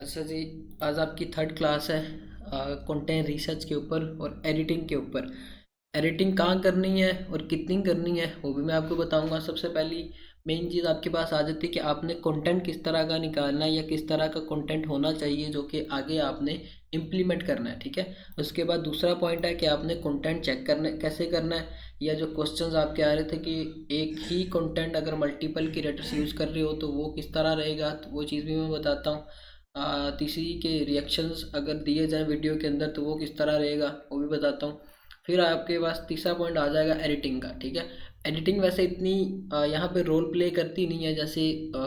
अच्छा जी, आज आपकी थर्ड क्लास है कंटेंट रिसर्च के ऊपर और एडिटिंग के ऊपर। एडिटिंग कहाँ करनी है और कितनी करनी है वो भी मैं आपको बताऊंगा। सबसे पहली मेन चीज़ आपके पास आ जाती है कि आपने कंटेंट किस तरह का निकालना है या किस तरह का कंटेंट होना चाहिए जो कि आगे आपने इम्प्लीमेंट करना है, ठीक है। उसके बाद दूसरा पॉइंट है कि आपने कंटेंट चेक करना कैसे करना है, या जो क्वेश्चंस आपके आ रहे थे कि एक ही कंटेंट अगर मल्टीपल क्रिएटर्स यूज़ कर रहे हो तो वो किस तरह रहेगा, तो वो चीज़ भी मैं बताता हूँ। तीसरी के रिएक्शंस अगर दिए जाएँ वीडियो के अंदर तो वो किस तरह रहेगा वो भी बताता हूँ। फिर आपके पास तीसरा पॉइंट आ जाएगा एडिटिंग का, ठीक है। एडिटिंग वैसे इतनी यहाँ पे रोल प्ले करती नहीं है जैसे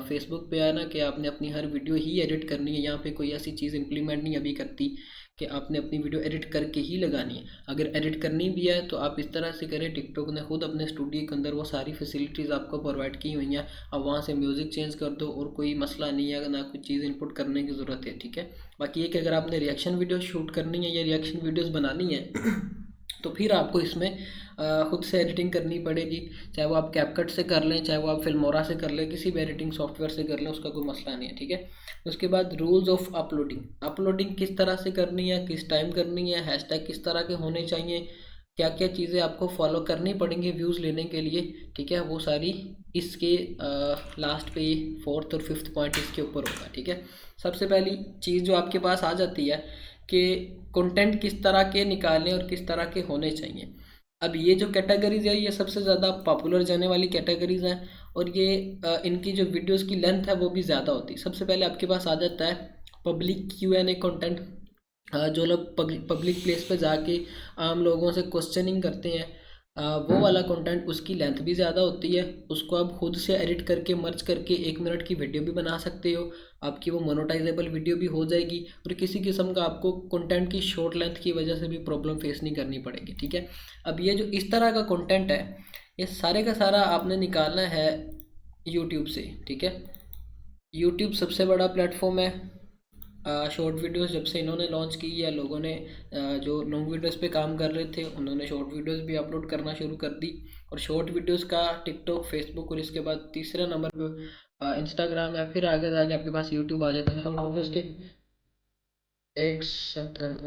फेसबुक पे है ना कि आपने अपनी हर वीडियो ही एडिट करनी है। यहाँ पे कोई ऐसी चीज़ इम्प्लीमेंट नहीं अभी करती कि आपने अपनी वीडियो एडिट करके ही लगानी है। अगर एडिट करनी भी है तो आप इस तरह से करें, टिकटॉक ने खुद अपने स्टूडियो के अंदर वो सारी फैसिलिटीज़ आपको प्रोवाइड की हुई हैं। अब वहाँ से म्यूज़िक चेंज कर दो और कोई मसला नहीं है, ना कुछ चीज़ इनपुट करने की ज़रूरत है, ठीक है। बाकी ये कि अगर आपने रिएक्शन वीडियो शूट करनी है या रिएक्शन वीडियोज़ बनानी है तो फिर आपको इसमें खुद से एडिटिंग करनी पड़ेगी। चाहे वो आप कैपकट से कर लें, चाहे वो आप फिल्मोरा से कर लें, किसी भी एडिटिंग सॉफ्टवेयर से कर लें, उसका कोई मसला नहीं है, ठीक है। उसके बाद रूल्स ऑफ अपलोडिंग, अपलोडिंग किस तरह से करनी है, किस टाइम करनी है, हैशटैग किस तरह के होने चाहिए, क्या क्या चीज़ें आपको फॉलो करनी पड़ेंगी व्यूज़ लेने के लिए, ठीक है। वो सारी इसके लास्ट पे फोर्थ और फिफ्थ पॉइंट इसके ऊपर होगा, ठीक है। सबसे पहली चीज़ जो आपके पास आ जाती है कि कंटेंट किस तरह के निकालने और किस तरह के होने चाहिए। अब ये जो कैटेगरीज है ये सबसे ज़्यादा पॉपुलर जाने वाली कैटेगरीज हैं और ये इनकी जो वीडियोस की लेंथ है वो भी ज़्यादा होती है। सबसे पहले आपके पास आ जाता है पब्लिक Q&A कंटेंट। जो लोग पब्लिक प्लेस पे जाके आम लोगों से क्वेश्चनिंग करते हैं, वो वाला कंटेंट उसकी लेंथ भी ज़्यादा होती है। उसको आप खुद से एडिट करके मर्ज करके 1 मिनट की वीडियो भी बना सकते हो। आपकी वो मोनेटाइजेबल वीडियो भी हो जाएगी और किसी किस्म का आपको कंटेंट की शॉर्ट लेंथ की वजह से भी प्रॉब्लम फेस नहीं करनी पड़ेगी, ठीक है। अब ये जो इस तरह का कंटेंट है ये सारे का सारा आपने निकालना है यूट्यूब से, ठीक है। यूट्यूब सबसे बड़ा प्लेटफॉर्म है। शॉर्ट वीडियोस जब से इन्होंने लॉन्च की या लोगों ने जो लॉन्ग वीडियोस पे काम कर रहे थे उन्होंने शॉर्ट वीडियोस भी अपलोड करना शुरू कर दी। और शॉर्ट वीडियोस का टिकटॉक, फेसबुक और इसके बाद तीसरे नंबर पे इंस्टाग्राम है। फिर आगे जाके आपके पास यूट्यूब आ जाता है। हम ऑब्वियसली एक second.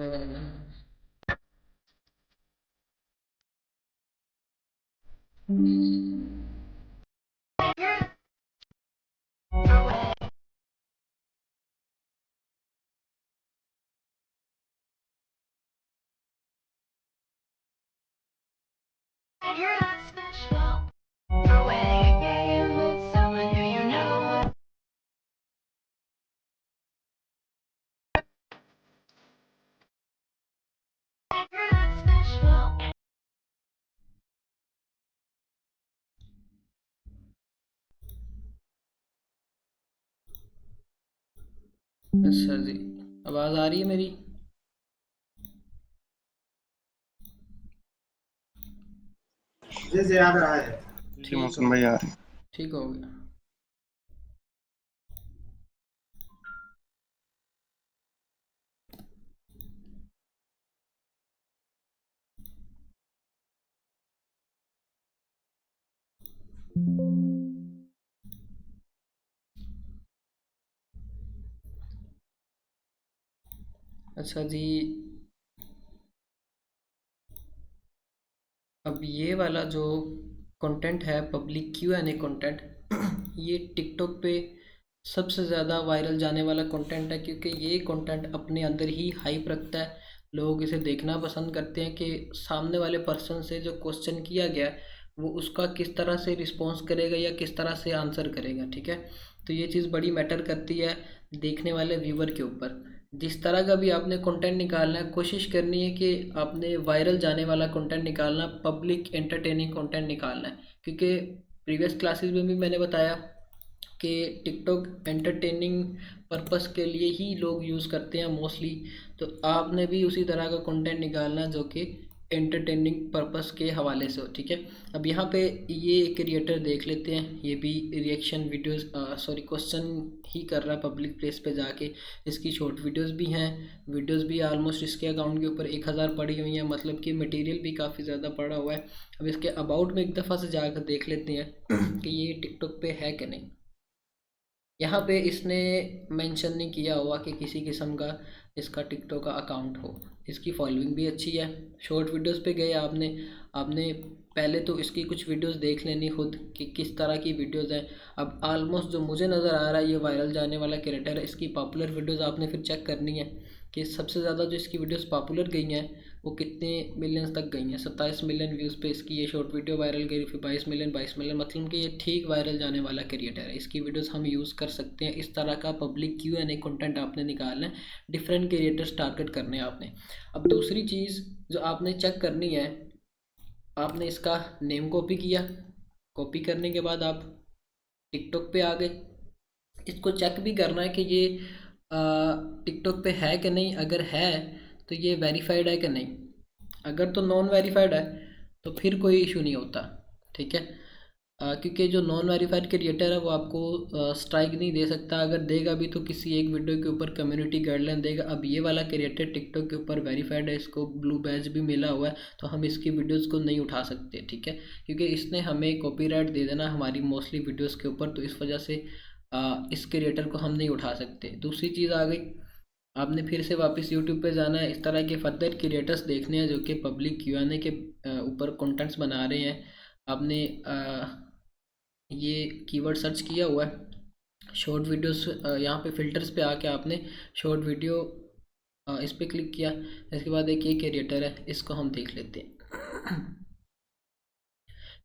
You're not special. For winning a game with someone who you know. You're not special. अच्छा जी, आवाज़ आ रही है मेरी? जैसे याद रहा है। जी ठीक हो मौसम भाई आ रहे हैं। ठीक हो गया। अच्छा जी, अब ये वाला जो कंटेंट है पब्लिक Q&A कंटेंट ये टिकटॉक पे सबसे ज़्यादा वायरल जाने वाला कंटेंट है क्योंकि ये कंटेंट अपने अंदर ही हाइप रखता है। लोग इसे देखना पसंद करते हैं कि सामने वाले पर्सन से जो क्वेश्चन किया गया है वो उसका किस तरह से रिस्पॉन्स करेगा या किस तरह से आंसर करेगा, ठीक है। तो ये चीज़ बड़ी मैटर करती है देखने वाले व्यूवर के ऊपर। जिस तरह का भी आपने कंटेंट निकालना है कोशिश करनी है कि आपने वायरल जाने वाला कंटेंट निकालना, पब्लिक एंटरटेनिंग कंटेंट निकालना है। क्योंकि प्रीवियस क्लासेस में भी मैंने बताया कि टिकटॉक एंटरटेनिंग पर्पस के लिए ही लोग यूज़ करते हैं मोस्टली। तो आपने भी उसी तरह का कंटेंट निकालना जो कि एंटरटेनिंग पर्पस के हवाले से हो, ठीक है। अब यहाँ पे ये क्रिएटर देख लेते हैं, ये भी रिएक्शन वीडियोस सॉरी क्वेश्चन ही कर रहा है पब्लिक प्लेस पे जाके। इसकी शॉर्ट वीडियोस भी हैं, वीडियोस भी ऑलमोस्ट इसके अकाउंट के ऊपर 1000 पड़ी हुई हैं, मतलब कि मटेरियल भी काफ़ी ज़्यादा पड़ा हुआ है। अब इसके अबाउट में एक दफ़ा से जाकर देख लेते हैं कि ये टिकटॉक पे है कि नहीं। यहाँ पे इसने मेंशन नहीं किया हुआ कि किसी किस्म का इसका टिकटॉक का अकाउंट हो। इसकी फॉलोइंग भी अच्छी है। शॉर्ट वीडियोस पे गए आपने आपने पहले तो इसकी कुछ वीडियोस देख लेनी खुद कि किस तरह की वीडियोस हैं। अब ऑलमोस्ट जो मुझे नज़र आ रहा है ये वायरल जाने वाला क्रिएटर है। इसकी पॉपुलर वीडियोस आपने फिर चेक करनी है कि सबसे ज़्यादा जो इसकी वीडियोस पॉपुलर गई हैं वो कितने मिलियंस तक गई हैं। 27 मिलियन व्यूज़ पे इसकी ये शॉर्ट वीडियो वायरल गई, फिर 22 मिलियन मतलब कि ये ठीक वायरल जाने वाला क्रिएटर है। इसकी वीडियोस हम यूज़ कर सकते हैं। इस तरह का पब्लिक Q&A कंटेंट आपने निकालना है, डिफरेंट क्रिएटर्स टारगेट करने हैं आपने। अब दूसरी चीज़ जो आपने चेक करनी है, आपने इसका नेम कॉपी किया। कॉपी करने के बाद आप टिकटॉक पे आ गए। इसको चेक भी करना है कि ये टिकटॉक पे है कि नहीं। अगर है तो ये वेरीफाइड है कि नहीं। अगर तो नॉन वेरीफाइड है तो फिर कोई इशू नहीं होता, ठीक है। क्योंकि जो नॉन वेरीफाइड क्रिएटर है वो आपको स्ट्राइक नहीं दे सकता। अगर देगा भी तो किसी एक वीडियो के ऊपर कम्युनिटी गाइडलाइन देगा। अब ये वाला क्रिएटर टिकटॉक के ऊपर वेरीफाइड है, इसको ब्लू बैज भी मिला हुआ है, तो हम इसकी वीडियोस को नहीं उठा सकते, ठीक है। क्योंकि इसने हमें कॉपीराइट दे देना हमारी मोस्टली वीडियोस के ऊपर, तो इस वजह से इस क्रिएटर को हम नहीं उठा सकते। दूसरी चीज़ आ गई, आपने फिर से वापस यूट्यूब पे जाना है। इस तरह के फर्दर क्रिएटर्स देखने हैं जो कि पब्लिक Q&A के ऊपर कंटेंट्स बना रहे हैं। आपने ये कीवर्ड सर्च किया हुआ है शॉर्ट वीडियोस। यहाँ पे फिल्टर्स पे आके आपने शॉर्ट वीडियो इस पे क्लिक किया। इसके बाद एक ये क्रिएटर है, इसको हम देख लेते हैं।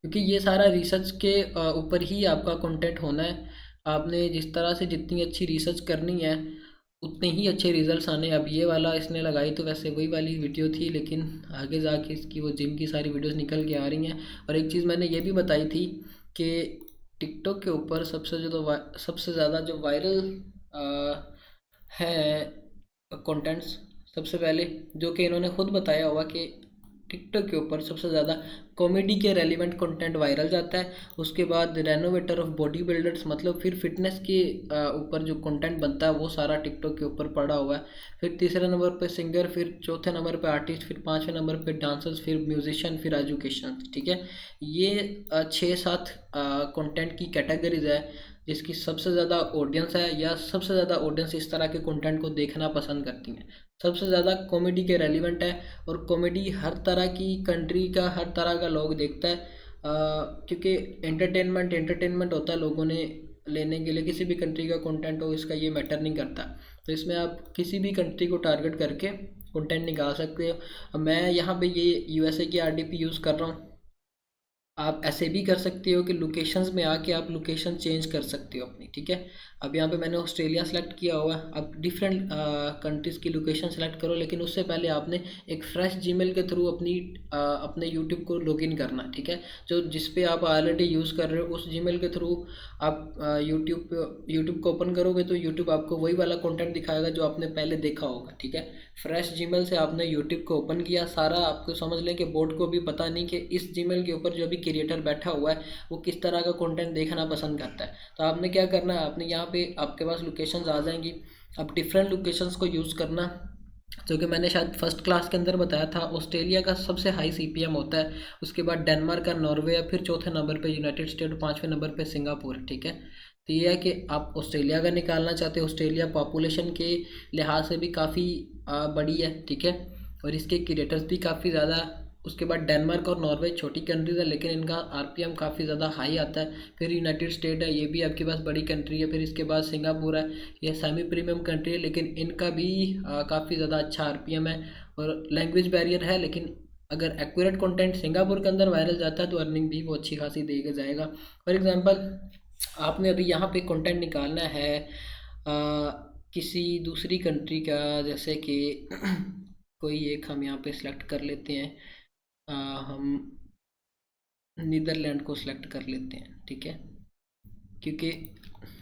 क्योंकि ये सारा रिसर्च के ऊपर ही आपका कंटेंट होना है। आपने जिस तरह से जितनी अच्छी रिसर्च करनी है उतने ही अच्छे रिजल्ट्स आने। अब ये वाला इसने लगाई तो वैसे वही वाली वीडियो थी, लेकिन आगे जाके इसकी वो जिम की सारी वीडियोस निकल के आ रही हैं। और एक चीज़ मैंने ये भी बताई थी कि टिकटॉक के ऊपर सबसे ज़्यादा जो वायरल है कंटेंट्स, सबसे पहले जो कि इन्होंने खुद बताया हुआ कि टिकटॉक के ऊपर सबसे ज़्यादा कॉमेडी के रेलिवेंट कंटेंट वायरल जाता है। उसके बाद रेनोवेटर ऑफ बॉडी बिल्डर्स, मतलब फिर फिटनेस के ऊपर जो कंटेंट बनता है वो सारा टिकटॉक के ऊपर पड़ा हुआ है। फिर तीसरे नंबर पे सिंगर, फिर चौथे नंबर पे आर्टिस्ट, फिर पाँचवें नंबर पे डांसर्स, फिर म्यूजिशियन, फिर एजुकेशन, ठीक है। ये 6-7 कंटेंट की कैटेगरीज है जिसकी सबसे ज़्यादा ऑडियंस है, या सबसे ज़्यादा ऑडियंस इस तरह के कंटेंट को देखना पसंद करती हैं। सबसे ज़्यादा कॉमेडी के रेलिवेंट है, और कॉमेडी हर तरह की कंट्री का, हर तरह का लोग देखता है। क्योंकि एंटरटेनमेंट होता है लोगों ने लेने के लिए। किसी भी कंट्री का कंटेंट हो, इसका ये मैटर नहीं करता। तो इसमें आप किसी भी कंट्री को टारगेट करके कंटेंट निकाल सकते हो। अब मैं यहाँ पे ये USA की RDP यूज़ कर रहा हूँ। आप ऐसे भी कर सकते हो कि लोकेशंस में आके आप लोकेशन चेंज कर सकते हो अपनी, ठीक है। अब यहाँ पे मैंने ऑस्ट्रेलिया सेलेक्ट किया हुआ है। अब डिफरेंट कंट्रीज़ की लोकेशन सेलेक्ट करो, लेकिन उससे पहले आपने एक फ्रेश जीमेल के थ्रू अपने यूट्यूब को लॉगिन करना, ठीक है। जो जिस पे आप ऑलरेडी यूज़ कर रहे हो उस जीमेल के थ्रू आप यूट्यूब को ओपन करोगे तो यूट्यूब आपको वही वाला कंटेंट दिखाएगा जो आपने पहले देखा होगा, ठीक है। फ्रेश जीमेल से आपने यूट्यूब को ओपन किया, सारा आपको समझ लें कि बोर्ड को भी पता नहीं कि इस जीमेल के ऊपर जो भी क्रिएटर बैठा हुआ है वो किस तरह का कंटेंट देखना पसंद करता है। तो आपने क्या करना है, आपने यहाँ पे आपके पास लोकेशंस आ जाएंगी। अब डिफरेंट लोकेशंस को यूज़ करना, जो कि मैंने शायद फर्स्ट क्लास के अंदर बताया था। ऑस्ट्रेलिया का सबसे हाई CPM होता है, उसके बाद डेनमार्क का, नॉर्वे, फिर चौथे नंबर पे यूनाइटेड स्टेट, पाँचवें नंबर पे सिंगापुर, ठीक है। तो ये है कि आप ऑस्ट्रेलिया का निकालना चाहते हो। ऑस्ट्रेलिया पॉपुलेशन के लिहाज से भी काफ़ी बड़ी है, ठीक है, और इसके क्रिएटर्स भी काफ़ी ज़्यादा। उसके बाद डेनमार्क और नॉर्वे छोटी कंट्रीज है, लेकिन इनका RPM काफ़ी ज़्यादा हाई आता है। फिर यूनाइटेड स्टेट है, ये भी आपके पास बड़ी कंट्री है। फिर इसके बाद सिंगापुर है, ये सेमी प्रीमियम कंट्री है, लेकिन इनका भी काफ़ी ज़्यादा अच्छा RPM है। और लैंग्वेज बैरियर है, लेकिन अगर एक्यूरेट कंटेंट सिंगापुर के अंदर वायरल जाता है तो अर्निंग भी वो अच्छी खासी देगा जाएगा। फॉर एग्जांपल, आपने अभी यहाँ पे कंटेंट निकालना है किसी दूसरी कंट्री का, जैसे कि कोई एक हम यहाँ पे सिलेक्ट कर लेते हैं। हम नीदरलैंड को सिलेक्ट कर लेते हैं, ठीक है। क्योंकि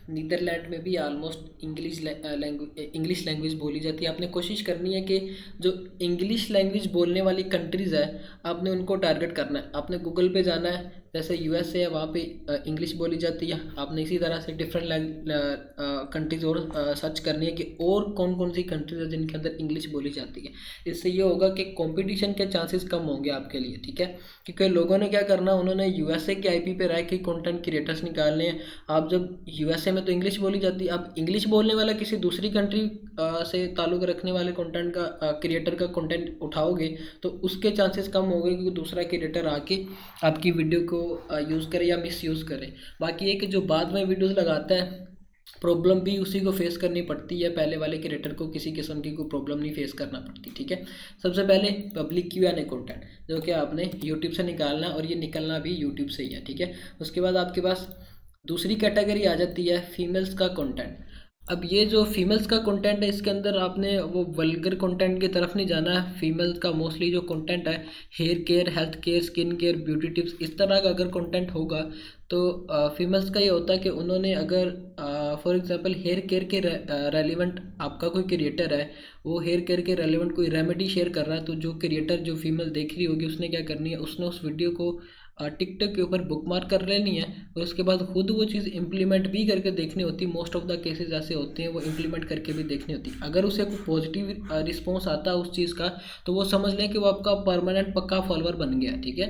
नीदरलैंड में भी ऑलमोस्ट इंग्लिश लैंग्वेज बोली जाती है। आपने कोशिश करनी है कि जो इंग्लिश लैंग्वेज बोलने वाली कंट्रीज़ है आपने उनको टारगेट करना है। आपने गूगल पे जाना है, जैसे यूएसए है वहाँ पे इंग्लिश बोली जाती है। आपने इसी तरह से डिफरेंट कंट्रीज़ और सर्च करनी है कि और कौन कौन सी कंट्रीज है जिनके अंदर इंग्लिश बोली जाती है। इससे ये होगा कि कंपटीशन के चांसेस कम होंगे आपके लिए, ठीक है। क्योंकि लोगों ने क्या करना, उन्होंने यूएसए के आईपी पे रह के कंटेंट क्रिएटर्स निकालने हैं। आप जब यूएसए में तो इंग्लिश बोली जाती है, आप इंग्लिश बोलने वाला किसी दूसरी कंट्री से ताल्लुक़ रखने वाले कंटेंट का क्रिएटर का कंटेंट उठाओगे तो उसके चांसेस कम हो गए, क्योंकि दूसरा क्रिएटर आके आपकी वीडियो को यूज़ करे या मिस यूज़ करे। बाकी ये कि जो बाद में वीडियोस लगाता है, प्रॉब्लम भी उसी को फेस करनी पड़ती है, पहले वाले क्रिएटर को किसी किस्म की कोई प्रॉब्लम नहीं फेस करना पड़ती, ठीक है। सबसे पहले पब्लिक Q&A कंटेंट जो कि आपने यूट्यूब से निकालना, और ये निकलना भी यूट्यूब से ही है, ठीक है। उसके बाद आपके पास दूसरी कैटेगरी आ जाती है फीमेल्स का कंटेंट। अब ये जो फीमेल्स का कंटेंट है, इसके अंदर आपने वो वल्गर कंटेंट की तरफ नहीं जाना है। फीमेल्स का मोस्टली जो कंटेंट है, hair care, health care, skin care, beauty tips, इस तरह का अगर कंटेंट होगा तो फीमेल्स का ये होता है कि उन्होंने अगर फॉर एग्जांपल हेयर केयर के रेलिवेंट आपका कोई क्रिएटर है, वो हेयर केयर के रेलिवेंट कोई रेमेडी शेयर कर रहा है, तो जो क्रिएटर जो फीमेल देख रही होगी उसने क्या करनी है, उसने उस वीडियो को टिकटॉक के ऊपर बुकमार्क कर लेनी है, और उसके बाद खुद वो चीज़ इंप्लीमेंट भी करके देखनी होती है। मोस्ट ऑफ द केसेस ऐसे होते हैं, वो इंप्लीमेंट करके भी देखनी होती है। अगर उसे कोई पॉजिटिव रिस्पॉन्स आता है उस चीज़ का, तो वो समझ लें कि वो आपका परमानेंट पक्का फॉलोअर बन गया, ठीक है।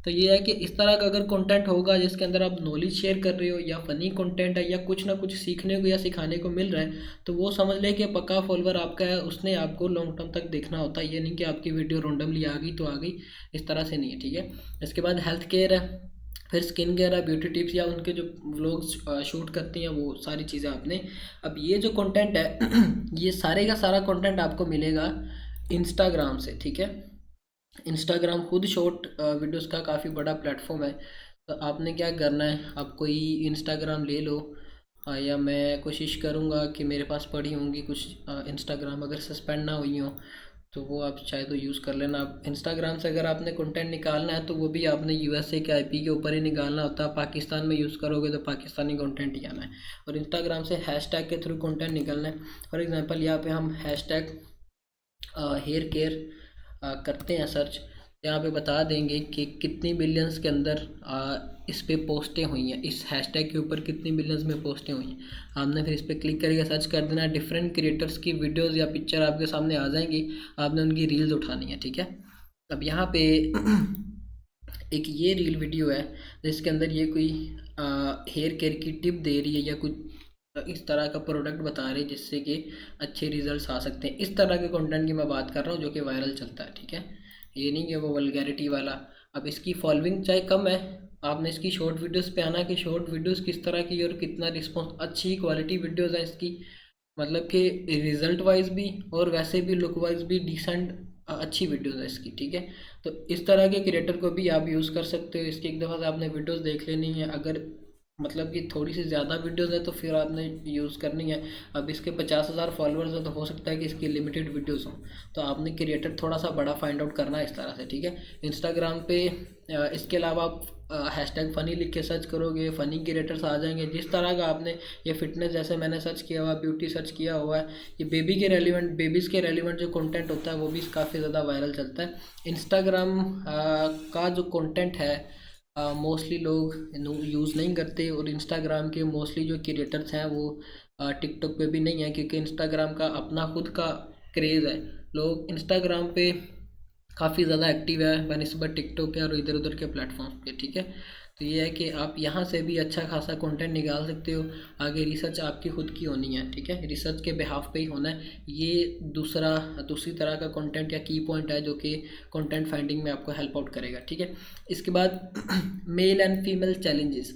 तो ये है कि इस तरह का अगर कंटेंट होगा जिसके अंदर आप नॉलेज शेयर कर रहे हो, या फ़नी कंटेंट है, या कुछ ना कुछ सीखने को या सिखाने को मिल रहा है, तो वो समझ ले कि पक्का फॉलोअर आपका है, उसने आपको लॉन्ग टर्म तक देखना होता है। ये नहीं कि आपकी वीडियो रैंडमली आ गई तो आ गई, इस तरह से नहीं है, ठीक है। इसके बाद हेल्थ केयर है, फिर स्किन केयर है, ब्यूटी टिप्स, या उनके जो व्लॉग्स शूट करती हैं, वो सारी चीज़ें आपने। अब ये जो कंटेंट है ये सारे का सारा कंटेंट आपको मिलेगा इंस्टाग्राम से, ठीक है। इंस्टाग्राम खुद शॉर्ट वीडियोस का काफ़ी बड़ा प्लेटफॉर्म है। तो आपने क्या करना है, आप कोई इंस्टाग्राम ले लो, या मैं कोशिश करूँगा कि मेरे पास पड़ी होंगी कुछ इंस्टाग्राम, अगर सस्पेंड ना हुई हो तो वो आप चाहे तो यूज़ कर लेना। आप इंस्टाग्राम से अगर आपने कंटेंट निकालना है तो वो भी आपने यूएसए के आईपी के ऊपर ही निकालना होता है। पाकिस्तान में यूज़ करोगे तो पाकिस्तानी कंटेंट ही आना है, और इंस्टाग्राम से हैशटैग के थ्रू कंटेंट निकालना है। फॉर एग्जांपल यहाँ पे हम हैशटैग हेयर केयर करते हैं सर्च, यहाँ पे बता देंगे कि कितनी मिलियंस के अंदर इस पे पोस्टें हुई हैं, इस हैशटैग के ऊपर कितनी मिलियंस में पोस्टें हुई हैं। आपने फिर इस पर क्लिक करके सर्च कर देना, डिफरेंट क्रिएटर्स की वीडियोस या पिक्चर आपके सामने आ जाएंगी, आपने उनकी रील्स उठानी है, ठीक है। अब यहाँ पे एक ये रील वीडियो है जिसके अंदर ये कोई हेयर केयर की टिप दे रही है, या कुछ इस तरह का प्रोडक्ट बता रही है जिससे कि अच्छे रिजल्ट्स आ सकते हैं। इस तरह के कंटेंट की मैं बात कर रहा हूँ जो कि वायरल चलता है, ठीक है। ये नहीं कि वो वल्गैरिटी वाला। अब इसकी फॉलोइंग चाहे कम है, आपने इसकी शॉर्ट वीडियोस पे आना कि शॉर्ट वीडियोस किस तरह की और कितना रिस्पॉन्स, अच्छी क्वालिटी वीडियोस है इसकी, मतलब कि रिजल्ट वाइज भी और वैसे भी लुक वाइज भी डिसेंट अच्छी वीडियोस है इसकी, ठीक है। तो इस तरह के क्रिएटर को भी आप यूज़ कर सकते हो। इसकी एक दफ़ा से आपने वीडियोस देख लेनी है, अगर मतलब कि थोड़ी सी ज़्यादा वीडियोस है तो फिर आपने यूज़ करनी है। अब इसके 50,000 फॉलोअर्स हैं तो हो सकता है कि इसकी लिमिटेड वीडियोस हों, तो आपने क्रिएटर थोड़ा सा बड़ा फाइंड आउट करना है इस तरह से, ठीक है। इंस्टाग्राम पे इसके अलावा आप हैशटैग फ़नी लिख के सर्च करोगे, फ़नी क्रिएटर्स आ जाएंगे। जिस तरह का आपने ये फिटनेस जैसे मैंने सर्च किया हुआ, ब्यूटी सर्च किया हुआ है, ये बेबी के रेलिवेंट, बेबीज़ के रेलिवेंट जो कंटेंट होता है वो भी काफ़ी ज़्यादा वायरल चलता है। इंस्टाग्राम का जो कंटेंट है मोस्टली लोग यूज़ नहीं करते, और इंस्टाग्राम के मोस्टली जो क्रिएटर्स हैं वो टिकटॉक पे भी नहीं है, क्योंकि इंस्टाग्राम का अपना खुद का क्रेज़ है। लोग इंस्टाग्राम पे काफ़ी ज़्यादा एक्टिव है बनिस्बत टिकटॉक के और इधर उधर के प्लेटफॉर्म पे, ठीक है। तो ये है कि आप यहाँ से भी अच्छा खासा कंटेंट निकाल सकते हो। आगे रिसर्च आपकी खुद की होनी है, ठीक है, रिसर्च के बिहाफ पे ही होना है। ये दूसरी तरह का कंटेंट या की पॉइंट है जो कि कंटेंट फाइंडिंग में आपको हेल्प आउट करेगा, ठीक है। इसके बाद मेल एंड फीमेल चैलेंजेस।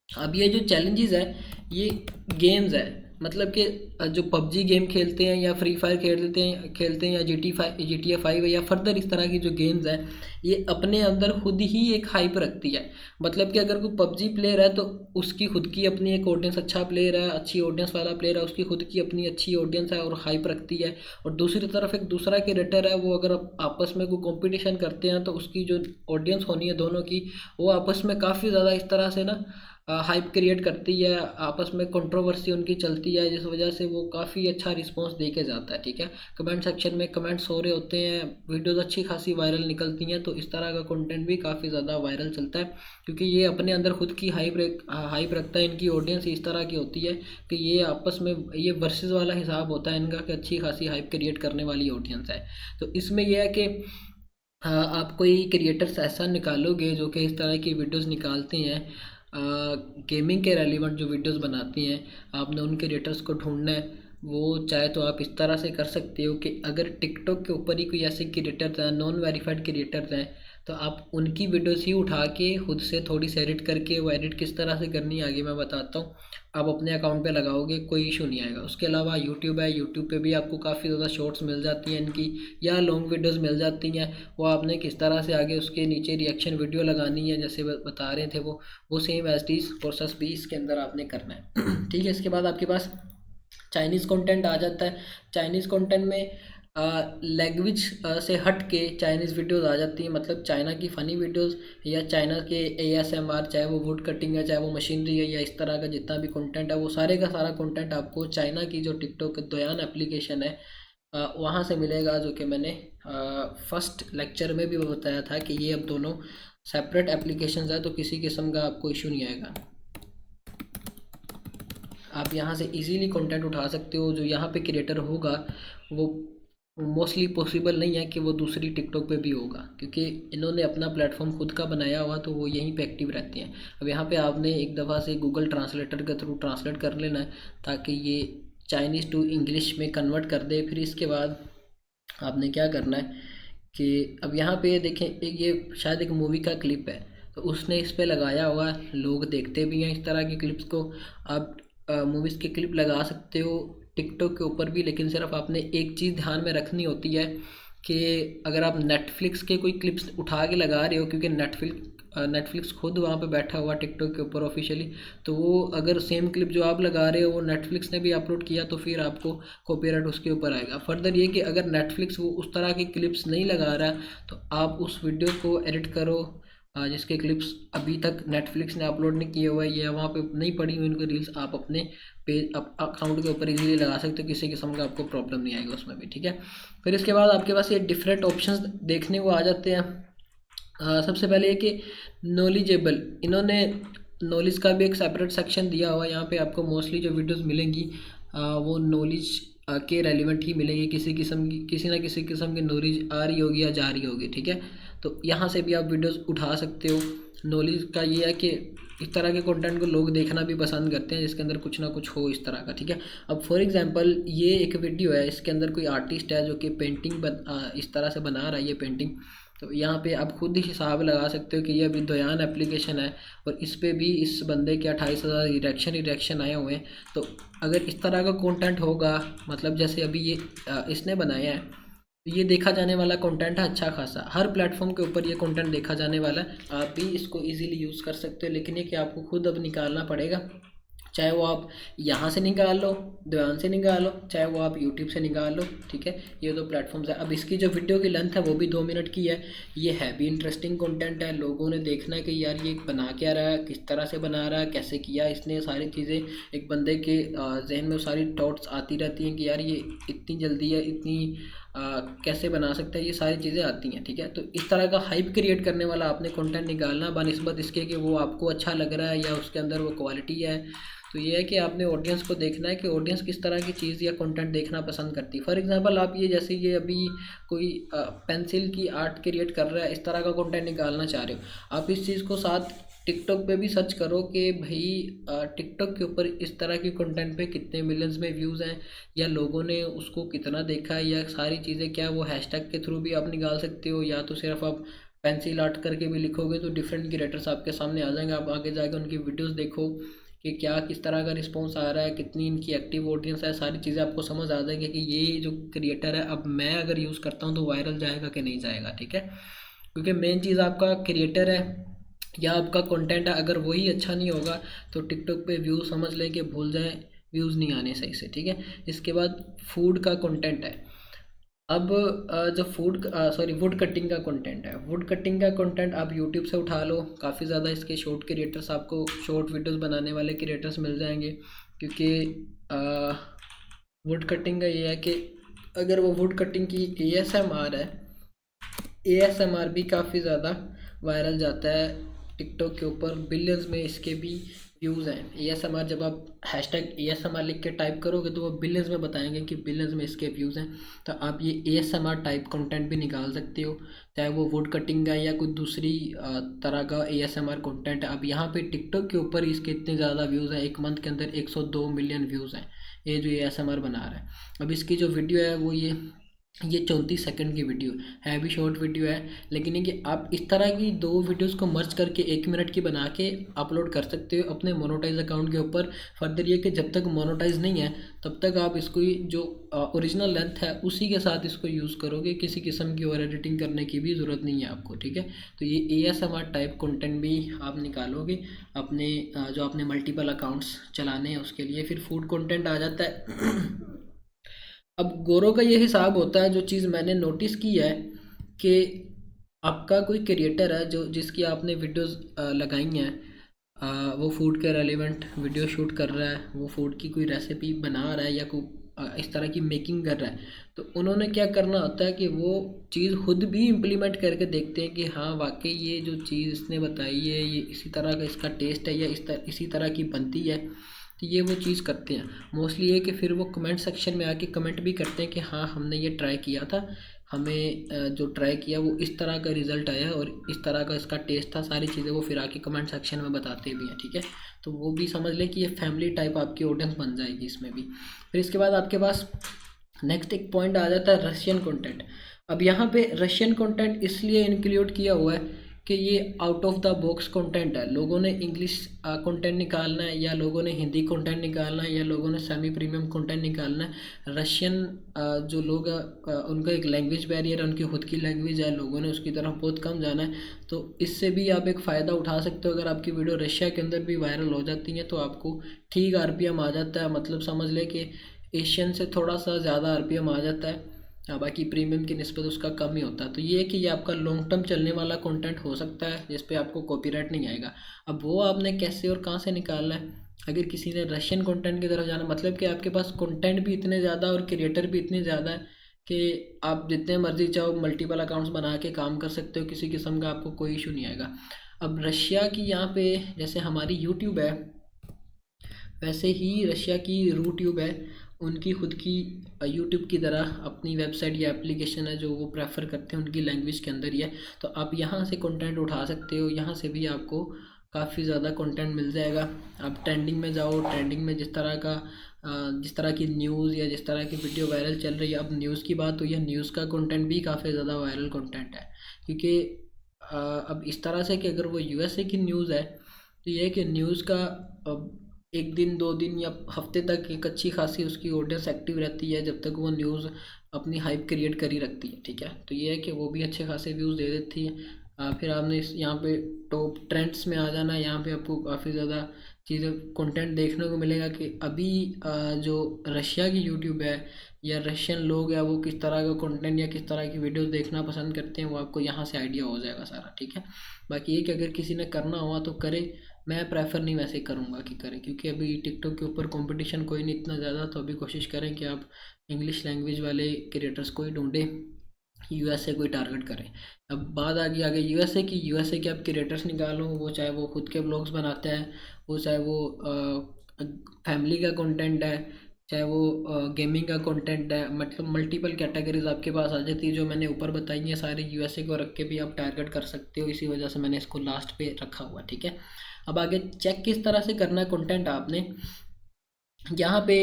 अब ये जो चैलेंजेस है ये गेम्स है, मतलब कि जो पबजी गेम खेलते हैं या फ्री फायर खेलते हैं या GTA 5 है या फर्दर इस तरह की जो गेम्स हैं, ये अपने अंदर खुद ही एक हाइप रखती है। मतलब कि अगर कोई पबजी प्लेयर है तो उसकी खुद की अपनी एक ऑडियंस, अच्छा प्लेयर है, अच्छी ऑडियंस वाला प्लेयर है, उसकी खुद की अपनी अच्छी ऑडियंस है और हाइप रखती है। और दूसरी तरफ एक दूसरा क्रिएटर है, वो अगर आपस में कोई कॉम्पिटिशन करते हैं तो उसकी जो ऑडियंस होनी है दोनों की, वो आपस में काफ़ी ज़्यादा इस तरह से ना हाइप क्रिएट करती है, आपस में कंट्रोवर्सी उनकी चलती है, जिस वजह से वो काफ़ी अच्छा रिस्पांस दे के जाता है। ठीक है, कमेंट सेक्शन में कमेंट्स हो रहे होते हैं, वीडियोस अच्छी खासी वायरल निकलती हैं, तो इस तरह का कंटेंट भी काफ़ी ज़्यादा वायरल चलता है, क्योंकि ये अपने अंदर खुद की हाइप रखता है। इनकी ऑडियंस इस तरह की होती है कि ये आपस में ये वर्सेस वाला हिसाब होता है इनका, कि अच्छी खासी हाइप क्रिएट करने वाली ऑडियंस है। तो इसमें यह है कि आप कोई क्रिएटर्स ऐसा निकालोगे जो कि इस तरह की वीडियोस निकालते हैं, गेमिंग के रेलिवेंट जो वीडियोस बनाती हैं, आपने उन क्रिएटर्स को ढूंढना है। वो चाहे तो आप इस तरह से कर सकते हो कि अगर टिकटॉक के ऊपर ही कोई ऐसे क्रिएटर्स हैं, नॉन वेरीफाइड क्रिएटर्स हैं, तो आप उनकी वीडियोस ही उठा के खुद से थोड़ी सी एडिट करके, वो एडिट किस तरह से करनी है आगे मैं बताता हूँ, आप अपने अकाउंट पे लगाओगे, कोई इशू नहीं आएगा। उसके अलावा यूट्यूब है, यूट्यूब पे भी आपको काफ़ी ज़्यादा शॉर्ट्स मिल जाती हैं इनकी, या लॉन्ग वीडियोस मिल जाती हैं। वो आपने किस तरह से आगे उसके नीचे रिएक्शन वीडियो लगानी है, जैसे बता रहे थे वो सेम एज इट प्रोसेस भी इसके अंदर आपने करना है। ठीक है, इसके बाद आपके पास चाइनीज़ कंटेंट आ जाता है। चाइनीज़ कंटेंट में लैंग्वेज से हट के चाइनीज़ वीडियोस आ जाती हैं, मतलब चाइना की फ़नी वीडियोस या चाइना के ASMR, चाहे वो वुड कटिंग है, चाहे वो मशीनरी है, या इस तरह का जितना भी कंटेंट है, वो सारे का सारा कंटेंट आपको चाइना की जो टिकटॉक दोयान एप्लीकेशन है वहाँ से मिलेगा, जो कि मैंने फर्स्ट लेक्चर में भी बताया था कि ये अब दोनों सेपरेट एप्लीकेशंस है, तो किसी किस्म का आपको इशू नहीं आएगा। आप यहाँ से इजीली कंटेंट उठा सकते हो। जो यहाँ पे क्रिएटर होगा वो मोस्टली पॉसिबल नहीं है कि वो दूसरी टिकटॉक पे भी होगा, क्योंकि इन्होंने अपना प्लेटफॉर्म खुद का बनाया हुआ, तो वो यहीं पे एक्टिव रहते हैं। अब यहाँ पे आपने एक दफ़ा से गूगल ट्रांसलेटर के थ्रू ट्रांसलेट कर लेना है, ताकि ये चाइनीज़ टू इंग्लिश में कन्वर्ट कर दे। फिर इसके बाद आपने क्या करना है कि अब यहाँ पे देखें, एक ये शायद एक मूवी का क्लिप है, तो उसने इस पे लगाया हुआ, लोग देखते भी हैं इस तरह की क्लिप्स को। आप मूवीज़ के क्लिप लगा सकते हो टिकटॉक के ऊपर भी, लेकिन सिर्फ आपने एक चीज़ ध्यान में रखनी होती है कि अगर आप नेटफ्लिक्स के कोई क्लिप्स उठा के लगा रहे हो, क्योंकि नेटफ्लिक्स खुद वहाँ पे बैठा हुआ टिकटॉक के ऊपर ऑफिशियली, तो वो अगर सेम क्लिप जो आप लगा रहे हो वो नेटफ्लिक्स ने भी अपलोड किया, तो फिर आपको कॉपीराइट उसके ऊपर आएगा। फर्दर ये कि अगर नेटफ्लिक्स वो उस तरह की क्लिप्स नहीं लगा रहा, तो आप उस वीडियो को एडिट करो जिसके क्लिप्स अभी तक नेटफ्लिक्स ने अपलोड नहीं किए हुए या वहाँ पे नहीं पड़ी हुई उनकी रील्स, आप अपने पेज अकाउंट के ऊपर इजीली लगा सकते हो, किसी किस्म का आपको प्रॉब्लम नहीं आएगा उसमें भी। ठीक है, फिर इसके बाद आपके पास ये डिफरेंट ऑप्शंस देखने को आ जाते हैं। सबसे पहले ये कि नॉलेजेबल, इन्होंने नॉलेज का भी एक सेपरेट सेक्शन दिया हुआ है। यहाँ पे आपको मोस्टली जो वीडियोस मिलेंगी वो नॉलेज के रेलिवेंट ही मिलेगी, किसी ना किसी किस्म की नॉलेज आ रही होगी या जा रही होगी। ठीक है, तो यहाँ से भी आप वीडियोस उठा सकते हो। नॉलेज का ये है कि इस तरह के कंटेंट को लोग देखना भी पसंद करते हैं जिसके अंदर कुछ ना कुछ हो इस तरह का। ठीक है, अब फॉर एग्जांपल ये एक वीडियो है, इसके अंदर कोई आर्टिस्ट है जो कि पेंटिंग इस तरह से बना रहा है ये पेंटिंग, तो यहाँ पे आप खुद ही हिसाब लगा सकते हो कि ये अभी दोयान एप्लीकेशन है और इस पे भी इस बंदे के 28,000 रिएक्शन आए हुए हैं। तो अगर इस तरह का कंटेंट होगा, मतलब जैसे अभी ये इसने बनाया है, तो ये देखा जाने वाला कंटेंट है अच्छा खासा, हर प्लेटफॉर्म के ऊपर ये कंटेंट देखा जाने वाला है। आप भी इसको इजीली यूज़ कर सकते हो, लेकिन ये कि आपको खुद अब निकालना पड़ेगा, चाहे वो आप यहाँ से निकाल लो, दोयान से निकाल लो, चाहे वो आप यूट्यूब से निकाल लो। ठीक है, ये दो प्लेटफॉर्म्स है। अब इसकी जो वीडियो की लेंथ है वो भी 2 मिनट की है। ये है भी इंटरेस्टिंग कंटेंट है, लोगों ने देखना है कि यार ये बना क्या रहा है, किस तरह से बना रहा है, कैसे किया इसने, सारी चीज़ें एक बंदे के जहन में सारी थॉट्स आती रहती हैं कि यार ये इतनी जल्दी है, इतनी कैसे बना सकते हैं, ये सारी चीज़ें आती हैं। ठीक है, तो इस तरह का हाइप क्रिएट करने वाला आपने कंटेंट निकालना बनिस्बत इसके कि वो आपको अच्छा लग रहा है या उसके अंदर वो क्वालिटी है। तो ये है कि आपने ऑडियंस को देखना है कि ऑडियंस किस तरह की चीज़ या कंटेंट देखना पसंद करती है। फॉर एग्जांपल आप ये जैसे ये अभी कोई पेंसिल की आर्ट क्रिएट कर रहा है, इस तरह का कंटेंट निकालना चाह रहे हो, आप इस चीज़ को साथ टिकटॉक पे भी सर्च करो कि भाई टिकटॉक के ऊपर इस तरह के कंटेंट पे कितने मिलियंस में व्यूज़ हैं या लोगों ने उसको कितना देखा है, या सारी चीज़ें क्या वो हैशटैग के थ्रू भी आप निकाल सकते हो, या तो सिर्फ आप पेंसिल आर्ट करके भी लिखोगे तो डिफरेंट क्रिएटर्स आपके सामने आ जाएंगे। आप आगे जाके उनकी वीडियोस देखो कि क्या किस तरह का रिस्पॉन्स आ रहा है, कितनी इनकी एक्टिव ऑडियंस है, सारी चीज़ें आपको समझ आ जाएगी कि ये जो क्रिएटर है अब मैं अगर यूज़ करता हूँ तो वायरल जाएगा कि नहीं जाएगा। ठीक है, क्योंकि मेन चीज़ आपका क्रिएटर है या आपका कंटेंट है, अगर वही अच्छा नहीं होगा तो टिकटॉक पे व्यू समझ लें कि भूल जाएं, व्यूज़ नहीं आने सही से। ठीक है, इसके बाद फूड का कंटेंट है। अब जो वुड कटिंग का कंटेंट है, वुड कटिंग का कंटेंट आप यूट्यूब से उठा लो, काफ़ी ज़्यादा इसके शॉर्ट क्रिएटर्स, आपको शॉर्ट वीडियोस बनाने वाले क्रिएटर्स मिल जाएंगे। क्योंकि वुड कटिंग का ये है कि अगर वो वुड कटिंग की ASMR है, ASMR भी काफ़ी ज़्यादा वायरल जाता है टिकटॉक के ऊपर, बिलियंस में इसके भी व्यूज़ हैं। ASMR जब आप हैशटैग ASMR लिख के टाइप करोगे तो वो बिलियंस में बताएंगे कि बिलियंस में इसके व्यूज़ हैं। तो आप ये ASMR टाइप कंटेंट भी निकाल सकते हो, चाहे वो वुड कटिंग का या कोई दूसरी तरह का ASMR कंटेंट है। अब यहाँ पे टिकटॉक के ऊपर इसके इतने ज़्यादा व्यूज़ हैं, एक मंथ के अंदर 102 मिलियन व्यूज़ हैं ये जो ASMR बना रहा है। अब इसकी जो वीडियो है वो ये 34 सेकंड की वीडियो है, भी शॉर्ट वीडियो है, लेकिन ये कि आप इस तरह की दो वीडियोस को मर्ज करके 1 मिनट की बना के अपलोड कर सकते हो अपने मोनोटाइज अकाउंट के ऊपर। फर्दर ये कि जब तक मोनोटाइज नहीं है तब तक आप इसको जो ओरिजिनल लेंथ है उसी के साथ इसको यूज़ करोगे, किसी किस्म की और एडिटिंग करने की भी ज़रूरत नहीं है आपको, ठीक है। तो ये ASMR टाइप कंटेंट भी आप निकालोगे अपने जो आपने मल्टीपल अकाउंट्स चलाने हैं उसके लिए। फिर फूड कंटेंट आ जाता है। अब गोरों का ये हिसाब होता है, जो चीज़ मैंने नोटिस की है कि आपका कोई क्रिएटर है जो जिसकी आपने वीडियोस लगाई हैं, वो फूड के रेलेवेंट वीडियो शूट कर रहा है, वो फूड की कोई रेसिपी बना रहा है या कोई इस तरह की मेकिंग कर रहा है, तो उन्होंने क्या करना होता है कि वो चीज़ खुद भी इम्प्लीमेंट करके देखते हैं कि हाँ वाकई ये जो चीज़ इसने बताई है ये इसी तरह का इसका टेस्ट है या इसी तरह की बनती है। तो ये वो चीज़ करते हैं मोस्टली, ये कि फिर वो कमेंट सेक्शन में आके कमेंट भी करते हैं कि हाँ हमने ये ट्राई किया था, हमें जो ट्राई किया वो इस तरह का रिज़ल्ट आया और इस तरह का इसका टेस्ट था, सारी चीज़ें वो फिर आके कमेंट सेक्शन में बताते भी हैं, ठीक है। तो वो भी समझ लें कि ये फैमिली टाइप आपकी ऑडियंस बन जाएगी इसमें भी। फिर इसके बाद आपके पास नेक्स्ट एक पॉइंट आ जाता है रशियन कंटेंट। अब यहाँ पे रशियन कंटेंट इसलिए इंक्लूड किया हुआ है कि ये out of the box content है। लोगों ने इंग्लिश कंटेंट निकालना है या लोगों ने हिंदी कंटेंट निकालना है या लोगों ने सेमी प्रीमियम कंटेंट निकालना है। रशियन जो लोग उनका एक लैंग्वेज बैरियर है, उनकी खुद की लैंग्वेज है, लोगों ने उसकी तरफ बहुत कम जाना है। तो इससे भी आप एक फ़ायदा उठा सकते हो। अगर आपकी वीडियो रशिया के अंदर भी वायरल हो जाती है तो आपको ठीक RPM आ जाता है, मतलब समझ लें कि एशियन से थोड़ा सा ज़्यादा RPM आ जाता है। हाँ, बाकी प्रीमियम की निस्बत उसका कम ही होता है। तो ये है कि ये आपका लॉन्ग टर्म चलने वाला कंटेंट हो सकता है जिस पे आपको कॉपीराइट नहीं आएगा। अब वो आपने कैसे और कहाँ से निकालना है। अगर किसी ने रशियन कंटेंट की तरफ जाना, मतलब कि आपके पास कंटेंट भी इतने ज़्यादा और क्रिएटर भी इतने ज़्यादा है कि आप जितने मर्जी चाहो मल्टीपल अकाउंट्स बना के काम कर सकते हो, किसी किस्म का आपको कोई इशू नहीं आएगा। अब रशिया की यहाँ पे जैसे हमारी यूट्यूब है, वैसे ही रशिया की रूट्यूब है, उनकी खुद की यूट्यूब की तरह अपनी वेबसाइट या एप्लीकेशन है जो वो प्रेफर करते हैं, उनकी लैंग्वेज के अंदर ही है। तो आप यहाँ से कंटेंट उठा सकते हो, यहाँ से भी आपको काफ़ी ज़्यादा कंटेंट मिल जाएगा। आप ट्रेंडिंग में जाओ, ट्रेंडिंग में जिस तरह की न्यूज़ या जिस तरह की वीडियो वायरल चल रही है, अब न्यूज़ की बात हुई है, न्यूज़ का कंटेंट भी काफ़ी ज़्यादा वायरल कंटेंट है। क्योंकि अब इस तरह से कि अगर वो USA की न्यूज़ है तो ये है कि न्यूज़ का एक दिन 2 दिन या हफ्ते तक एक अच्छी खासी उसकी ऑडियंस एक्टिव रहती है जब तक वो न्यूज़ अपनी हाइप क्रिएट करी रखती है, ठीक है। तो ये है कि वो भी अच्छे खासे व्यूज़ दे देती है। फिर आपने यहाँ पे टॉप ट्रेंड्स में आ जाना है, यहाँ पे आपको काफ़ी ज़्यादा चीज़ें कंटेंट देखने को मिलेगा कि अभी जो रशिया की यूट्यूब है या रशियन लोग हैं वो किस तरह का कंटेंट या किस तरह की वीडियोस देखना पसंद करते हैं, वो आपको यहाँ से आइडिया हो जाएगा सारा, ठीक है। बाकी ये कि अगर किसी ने करना हुआ तो करे, मैं प्रेफर नहीं वैसे करूँगा कि करें, क्योंकि अभी टिकटॉक के ऊपर कंपटीशन कोई नहीं इतना ज़्यादा। तो अभी कोशिश करें कि आप इंग्लिश लैंग्वेज वाले क्रिएटर्स को ही ढूंढें, USA कोई टारगेट करें। अब बात आ गई आगे USA के आप क्रिएटर्स निकालो, वो चाहे वो खुद के ब्लॉग्स बनाते हैं, वो चाहे वो फैमिली का कंटेंट है, चाहे वो गेमिंग का कंटेंट है, मतलब मल्टीपल कैटेगरीज आपके पास आ जाती है। जो मैंने ऊपर बताई है सारी USA को रख के भी आप टारगेट कर सकते हो, इसी वजह से मैंने इसको लास्ट पे रखा हुआ, ठीक है। अब आगे चेक किस तरह से करना है कंटेंट आपने, यहाँ पे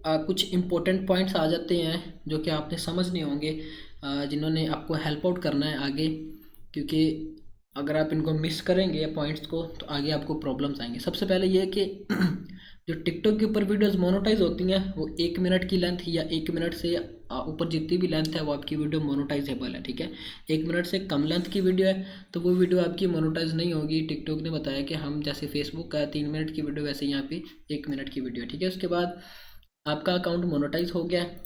कुछ इम्पोर्टेंट पॉइंट्स आ जाते हैं जो कि आपने समझने होंगे, जिन्होंने आपको हेल्प आउट करना है आगे, क्योंकि अगर आप इनको मिस करेंगे या पॉइंट्स को तो आगे आपको प्रॉब्लम्स आएंगे। सबसे पहले ये है कि जो टिकटॉक के ऊपर वीडियोस मोनेटाइज होती हैं वो 1 मिनट की लेंथ या 1 मिनट से ऊपर जितनी भी लेंथ है वो आपकी वीडियो मोनेटाइजेबल है, ठीक है। 1 मिनट से कम लेंथ की वीडियो है तो वो वीडियो आपकी मोनेटाइज नहीं होगी। टिकटॉक ने बताया कि हम जैसे फेसबुक का 3 मिनट की वीडियो वैसे यहाँ पे 1 मिनट की वीडियो है, ठीक है। उसके बाद आपका अकाउंट मोनेटाइज हो गया है,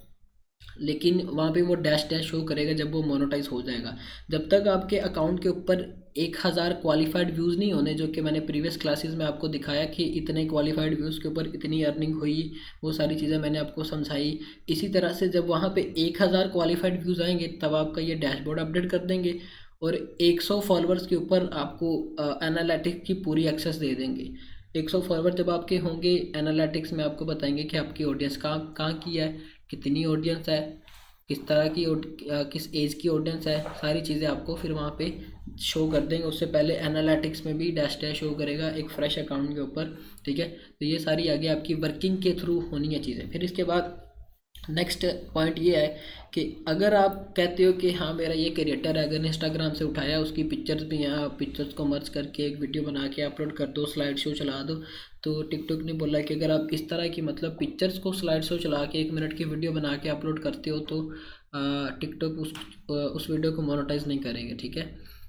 लेकिन वहाँ पे वो डैश डैश शो करेगा जब वो मोनेटाइज हो जाएगा। जब तक आपके अकाउंट के ऊपर 1000 क्वालिफाइड व्यूज़ नहीं होने, जो कि मैंने प्रीवियस क्लासेस में आपको दिखाया कि इतने क्वालिफाइड व्यूज़ के ऊपर इतनी अर्निंग हुई, वो सारी चीज़ें मैंने आपको समझाई। इसी तरह से जब वहाँ पे 1000 क्वालिफाइड व्यूज़ आएंगे तब आपका ये डैशबोर्ड अपडेट कर देंगे और 100 फॉलोअर्स के ऊपर आपको एनालिटिक्स की पूरी एक्सेस दे देंगे। 100 फॉलोअर जब आपके होंगे, एनालिटिक्स में आपको बताएंगे कि आपकी ऑडियंस कहाँ कहाँ की है, कितनी ऑडियंस है, किस तरह की किस एज की ऑडियंस है, सारी चीज़ें आपको फिर वहाँ पे शो कर देंगे। उससे पहले एनालिटिक्स में भी डैश डैश शो करेगा एक फ्रेश अकाउंट के ऊपर, ठीक है। तो ये सारी आगे आपकी वर्किंग के थ्रू होनी है चीज़ें। फिर इसके बाद नेक्स्ट पॉइंट ये है कि अगर आप कहते हो कि हाँ मेरा ये क्रिएटर है, अगर इंस्टाग्राम से उठाया उसकी पिक्चर्स भी हैं, आप पिक्चर्स को मर्ज करके एक वीडियो बना के अपलोड कर दो, स्लाइड शो चला दो, तो टिकटॉक ने बोला कि अगर आप इस तरह की मतलब पिक्चर्स को स्लाइड शो चला के 1 मिनट की वीडियो बना के अपलोड करते हो तो टिकटॉक उस वीडियो को मोनेटाइज नहीं करेंगे, ठीक है।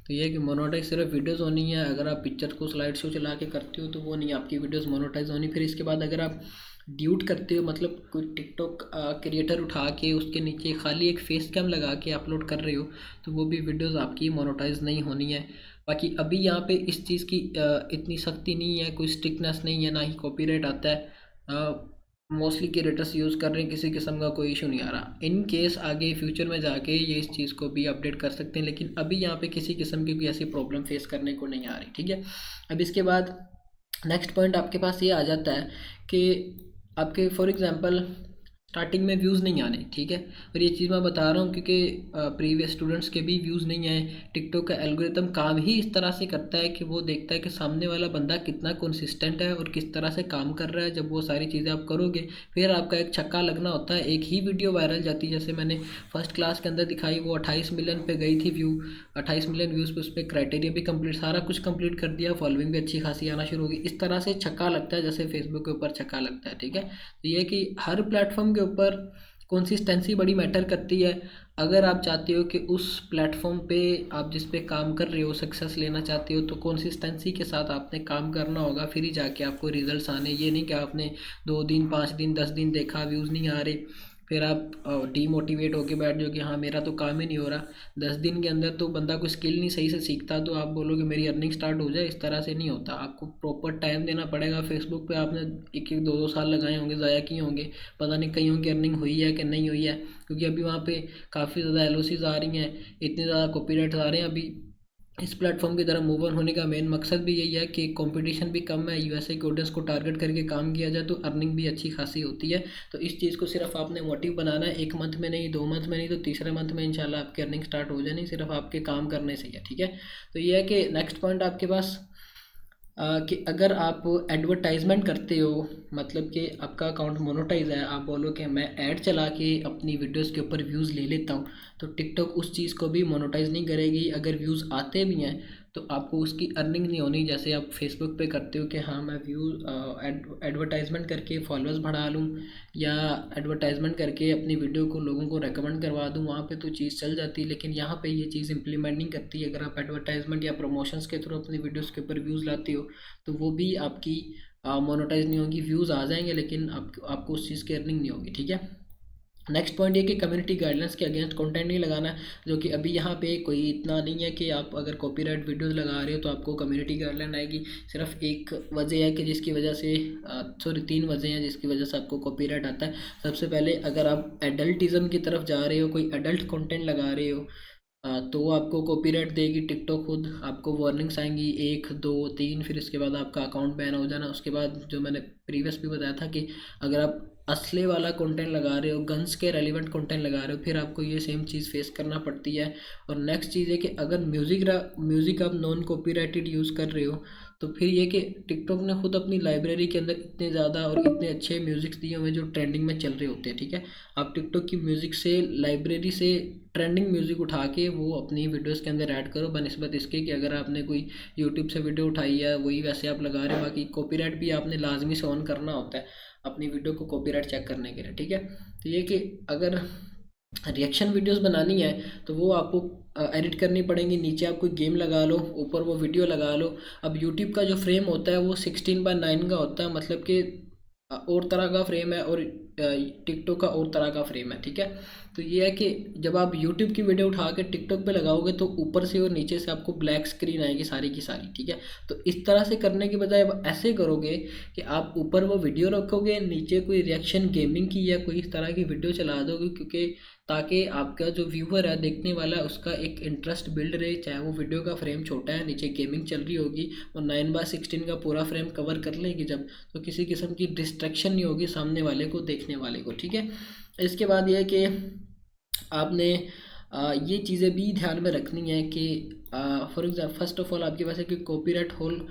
तो ये है कि मोनेटाइज सिर्फ वीडियोज़ होनी है, अगर आप पिक्चर को स्लाइड शो चला के करते हो तो वो नहीं, आपकी वीडियोज़ मोनेटाइज होनी। फिर इसके बाद अगर आप ड्यूट करते हो, मतलब कोई टिकटॉक क्रिएटर उठा के उसके नीचे खाली एक फेस कैम लगा के अपलोड कर रहे हो तो वो भी वीडियोस आपकी मोनेटाइज नहीं होनी है। बाकी अभी यहाँ पे इस चीज़ की इतनी सख्ती नहीं है, कोई स्ट्रिक्टनेस नहीं है, ना ही कॉपीराइट आता है। मोस्टली क्रिएटर्स यूज़ कर रहे हैं, किसी किस्म का कोई इशू नहीं आ रहा। इन केस आगे फ्यूचर में जाके ये इस चीज़ को भी अपडेट कर सकते हैं, लेकिन अभी यहाँ पे किसी किस्म की भी ऐसी प्रॉब्लम फेस करने को नहीं आ रही, ठीक है। अब इसके बाद नेक्स्ट पॉइंट आपके पास ये आ जाता है कि आपके फॉर एग्जांपल स्टार्टिंग में व्यूज़ नहीं आने, ठीक है। और ये चीज़ मैं बता रहा हूँ क्योंकि प्रीवियस स्टूडेंट्स के भी व्यूज़ नहीं आए। टिकटॉक का एल्गोरिथम काम ही इस तरह से करता है कि वो देखता है कि सामने वाला बंदा कितना कंसिस्टेंट है और किस तरह से काम कर रहा है। जब वो सारी चीज़ें आप करोगे फिर आपका एक छक्का लगना होता है, एक ही वीडियो वायरल जाती है। जैसे मैंने फर्स्ट क्लास के अंदर दिखाई, वो 28 मिलियन पे गई थी व्यू, 28 मिलियन व्यूज़ पे, उस पर क्राइटेरिया भी कंप्लीट, सारा कुछ कंप्लीट कर दिया, फॉलोइंग भी अच्छी खासी आना शुरू होगी। इस तरह से छक्का लगता है जैसे फेसबुक के ऊपर छक्का लगता है, ठीक है। तो ये कि हर प्लेटफॉर्म के ऊपर कंसिस्टेंसी बड़ी मैटर करती है। अगर आप चाहते हो कि उस प्लेटफॉर्म पे आप जिस पे काम कर रहे हो सक्सेस लेना चाहते हो तो कंसिस्टेंसी के साथ आपने काम करना होगा, फिर ही जाके आपको रिजल्ट्स आने। ये नहीं कि आपने 2 दिन 5 दिन 10 दिन देखा व्यूज़ नहीं आ रहे फिर आप डीमोटिवेट होके बैठ जाओ कि हाँ मेरा तो काम ही नहीं हो रहा। 10 दिन के अंदर तो बंदा कोई स्किल नहीं सही से सीखता तो आप बोलोगे मेरी अर्निंग स्टार्ट हो जाए, इस तरह से नहीं होता। आपको प्रॉपर टाइम देना पड़ेगा। फेसबुक पे आपने 1 1 2 2 साल लगाए होंगे, ज़ाया किए होंगे, पता नहीं कईयों की अर्निंग हुई है कि नहीं हुई है, क्योंकि अभी वहाँ पे काफ़ी ज़्यादा एलओसीज आ रही हैं, इतने ज़्यादा कॉपीराइट्स आ रहे हैं। अभी इस प्लेटफॉर्म की तरफ मूव ऑन होने का मेन मकसद भी यही है कि कंपटीशन भी कम है, यूएसए के ऑडियंस को टारगेट करके काम किया जाए तो अर्निंग भी अच्छी खासी होती है। तो इस चीज़ को सिर्फ आपने मोटिव बनाना है, 1 मंथ में नहीं, 2 मंथ में नहीं, तो तीसरे मंथ में इंशाल्लाह आपकी अर्निंग स्टार्ट हो जानी, सिर्फ आपके काम करने से ही है, ठीक है। तो ये है कि नेक्स्ट पॉइंट आपके पास कि अगर आप एडवर्टाइजमेंट करते हो, मतलब कि आपका अकाउंट मोनेटाइज है, आप बोलो कि मैं ऐड चला के अपनी वीडियोस के ऊपर व्यूज़ ले लेता हूँ, तो टिकटॉक उस चीज़ को भी मोनेटाइज नहीं करेगी। अगर व्यूज़ आते भी हैं तो आपको उसकी अर्निंग नहीं होनी। जैसे आप फेसबुक पे करते हो कि हाँ मैं एडवर्टाइजमेंट करके फॉलोअर्स बढ़ा लूँ या एडवर्टाइजमेंट करके अपनी वीडियो को लोगों को रेकमेंड करवा दूँ, वहाँ पे तो चीज़ चल जाती है। लेकिन यहाँ पे ये चीज़ इंप्लीमेंट नहीं करती। अगर आप एडवर्टाइजमेंट या प्रमोशंस के थ्रू अपनी वीडियोस के ऊपर व्यूज़ लाते हो तो वो भी आपकी मोनेटाइज नहीं होगी। व्यूज़ आ जाएंगे लेकिन आपको उस चीज़ की अर्निंग नहीं होगी, ठीक है। नेक्स्ट पॉइंट ये कि कम्युनिटी गाइडलाइंस के अगेंस्ट कंटेंट नहीं लगाना है, जो कि अभी यहाँ पे कोई इतना नहीं है कि आप अगर कॉपीराइट वीडियोस लगा रहे हो तो आपको कम्युनिटी गाइडलाइन आएगी। सिर्फ एक वजह है कि जिसकी वजह से सॉरी 3 वजह हैं जिसकी वजह से आपको कॉपीराइट आता है। सबसे पहले अगर आप एडल्टिज़म की तरफ जा रहे हो, कोई एडल्ट कंटेंट लगा रहे हो तो आपको कॉपीराइट देगी टिकटॉक खुद, आपको वार्निंग्स आएंगी 1 2 3, फिर इसके बाद आपका अकाउंट बैन हो जाना। उसके बाद जो मैंने प्रीवियस भी बताया था कि अगर आप असली वाला कंटेंट लगा रहे हो, गन्स के रेलिवेंट कंटेंट लगा रहे हो, फिर आपको ये सेम चीज़ फेस करना पड़ती है। और नेक्स्ट चीज़ है कि अगर म्यूज़िक आप नॉन कॉपीराइटेड यूज़ कर रहे हो तो फिर ये कि टिकटॉक ने खुद अपनी लाइब्रेरी के अंदर इतने ज़्यादा और इतने अच्छे म्यूज़िक्स दिए हुए हैं जो ट्रेंडिंग में चल रहे होते हैं, ठीक है। आप टिकटॉक की म्यूज़िक से लाइब्रेरी से ट्रेंडिंग म्यूज़िक उठा के वो अपनी वीडियोस के अंदर ऐड करो, बनिस्बत इसके कि अगर आपने कोई यूट्यूब से वीडियो उठाई है वही वैसे आप लगा रहे हो। बाकी कॉपीराइट भी आपने लाजमी से ऑन करना होता है अपनी वीडियो को कॉपीराइट चेक करने के लिए, ठीक है। तो ये कि अगर रिएक्शन वीडियोस बनानी है तो वो आपको एडिट करनी पड़ेंगी। नीचे आप कोई गेम लगा लो, ऊपर वो वीडियो लगा लो। अब यूट्यूब का जो फ्रेम होता है वो 16:9 का होता है, मतलब कि और तरह का फ्रेम है और टिकटॉक का और तरह का फ्रेम है, ठीक है। तो ये है कि जब आप यूट्यूब की वीडियो उठा के टिकटॉक पे लगाओगे तो ऊपर से और नीचे से आपको ब्लैक स्क्रीन आएगी सारी की सारी, ठीक है। तो इस तरह से करने के बजाय आप ऐसे करोगे कि आप ऊपर वो वीडियो रखोगे, नीचे कोई रिएक्शन गेमिंग की या कोई इस तरह की वीडियो चला दोगे, क्योंकि ताकि आपका जो व्यूअर है देखने वाला है उसका एक इंटरेस्ट बिल्ड रहे, चाहे वो वीडियो का फ्रेम छोटा है, नीचे गेमिंग चल रही होगी और 9:16 का पूरा फ्रेम कवर कर लेगी जब, तो किसी किस्म की डिस्ट्रैक्शन नहीं होगी सामने वाले को, देखने वाले को, ठीक है। इसके बाद ये है कि आपने ये चीज़ें भी ध्यान में रखनी है कि for example first of all आपके पास है कि copyright whole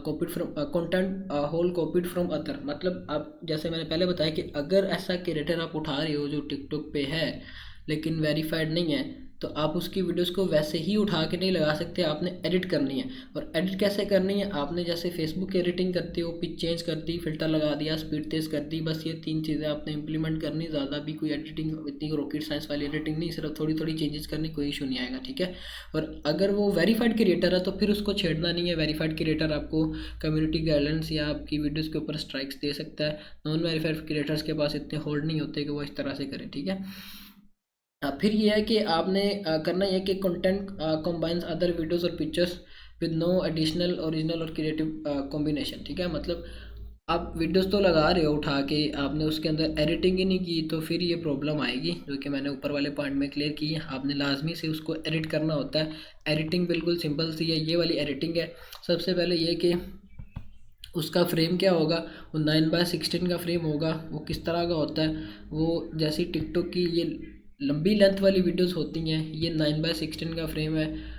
copied from content whole copied from other, मतलब आप जैसे मैंने पहले बताया कि अगर ऐसा क्रिएटर आप उठा रहे हो जो टिकटॉक पे है लेकिन वेरीफाइड नहीं है, तो आप उसकी वीडियोस को वैसे ही उठा के नहीं लगा सकते, आपने एडिट करनी है। और एडिट कैसे करनी है, आपने जैसे फेसबुक की एडिटिंग करते हो, पिच चेंज कर दी, फिल्टर लगा दिया, स्पीड तेज़ कर दी, बस ये 3 चीज़ें आपने इंप्लीमेंट करनी, ज़्यादा भी कोई एडिटिंग इतनी रॉकेट साइंस वाली एडिटिंग नहीं, सिर्फ थोड़ी थोड़ी चेंजेस करनी, कोई इशू नहीं आएगा, ठीक है। और अगर वो वेरीफाइड क्रिएटर है तो फिर उसको छेड़ना नहीं है। वेरीफाइड क्रिएटर आपको कम्युनिटी गाइडलाइंस या आपकी वीडियोज़ के ऊपर स्ट्राइक्स दे सकता है, नॉन वेरीफाइड क्रिएटर्स के पास इतने होल्ड नहीं होते कि वो इस तरह से करें, ठीक है। फिर ये है कि आपने करना ये है कि कंटेंट कंबाइंस अदर वीडियोस और pictures with no additional original और क्रिएटिव कॉम्बिनेशन, ठीक है। मतलब आप वीडियोस तो लगा रहे हो उठा के, आपने उसके अंदर एडिटिंग ही नहीं की तो फिर ये प्रॉब्लम आएगी, जो कि मैंने ऊपर वाले पॉइंट में क्लियर की है। आपने लाजमी से उसको एडिट करना होता है। एडिटिंग बिल्कुल सिंपल सी है, ये वाली एडिटिंग है। सबसे पहले ये कि उसका फ्रेम क्या होगा, वो 9:16 का फ्रेम होगा। वो किस तरह का होता है, वो जैसी टिकटॉक की ये लंबी लेंथ वाली वीडियोस होती हैं, ये 9:16 का फ्रेम है।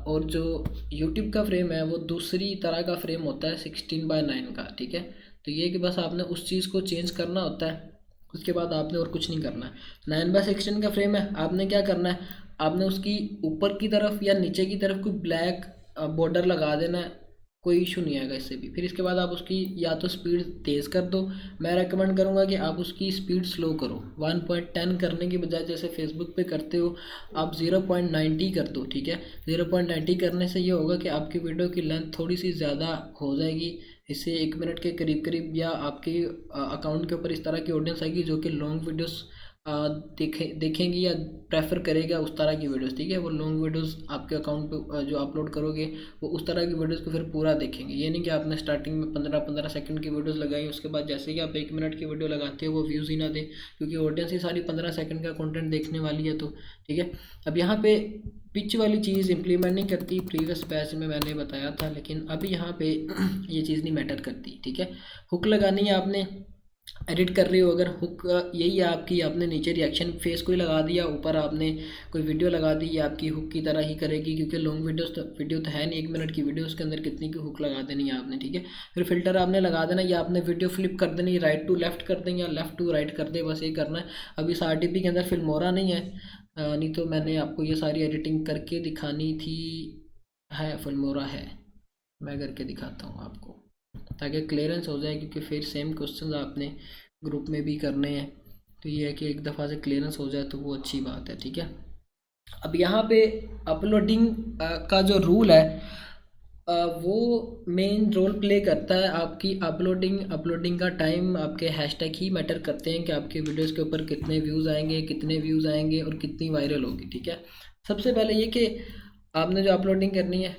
और जो यूट्यूब का फ्रेम है वो दूसरी तरह का फ्रेम होता है 16:9 का, ठीक है। तो ये कि बस आपने उस चीज़ को चेंज करना होता है, उसके बाद आपने और कुछ नहीं करना है। 9:16 का फ्रेम है, आपने क्या करना है, आपने उसकी ऊपर की तरफ या नीचे की तरफ कोई ब्लैक बॉर्डर लगा देना है, कोई इशू नहीं आएगा इससे भी। फिर इसके बाद आप उसकी या तो स्पीड तेज़ कर दो, मैं रेकमेंड करूँगा कि आप उसकी स्पीड स्लो करो। 1.10 करने की बजाय जैसे फेसबुक पे करते हो आप 0.90 कर दो, ठीक है। 0.90 करने से ये होगा कि आपकी वीडियो की लेंथ थोड़ी सी ज़्यादा हो जाएगी, इससे 1 मिनट के करीब करीब, या आपके अकाउंट के ऊपर इस तरह की ऑडियंस आएगी जो कि लॉन्ग वीडियोस देखेंगी या प्रेफर करेगा उस तरह की वीडियोस, ठीक है। वो लॉन्ग वीडियोस आपके अकाउंट पे जो अपलोड करोगे वो उस तरह की वीडियोस को फिर पूरा देखेंगे। ये नहीं कि आपने स्टार्टिंग में 15-15 सेकंड की वीडियोस लगाई, उसके बाद जैसे ही आप 1 मिनट की वीडियो लगाते हो वो व्यूज़ ही ना दे, क्योंकि ऑडियंस ही सारी 15 सेकंड का कंटेंट देखने वाली है, तो ठीक है। अब यहाँ पे पिच वाली चीज़ इंप्लीमेंट नहीं करती, प्रीवियस बैच में मैंने बताया था, लेकिन अभी यहाँ पे ये चीज़ नहीं मैटर करती, ठीक है। हुक लगानी है आपने, एडिट कर रहे हो अगर, हुक यही है आपकी, आपने नीचे रिएक्शन फेस को ही लगा दिया, ऊपर आपने कोई वीडियो लगा दी, ये आपकी हुक की तरह ही करेगी, क्योंकि लॉन्ग वीडियो तो है नहीं, 1 मिनट की वीडियो, उसके अंदर कितनी की हुक लगा देनी है आपने, ठीक है। फिर फिल्टर आपने लगा देना, या आपने वीडियो फ्लिप कर देनी, राइट टू लेफ्ट कर दें या लेफ्ट टू राइट कर दें, बस ये करना है। अब इस RTP के अंदर फिल्मोरा नहीं है, नहीं तो मैंने आपको ये सारी एडिटिंग करके दिखानी थी, है फिल्मोरा है, मैं करके दिखाता हूँ आपको ताकि क्लियरेंस हो जाए, क्योंकि फिर सेम क्वेश्चन आपने ग्रुप में भी करने हैं, तो ये है कि एक दफ़ा से क्लियरेंस हो जाए तो वो अच्छी बात है, ठीक है। अब यहाँ पे अपलोडिंग का जो रूल है वो मेन रोल प्ले करता है। आपकी अपलोडिंग का टाइम, आपके हैशटैग ही मैटर करते हैं कि आपके वीडियोस के ऊपर कितने व्यूज़ आएंगे और कितनी वायरल होगी, ठीक है। सबसे पहले ये कि आपने जो अपलोडिंग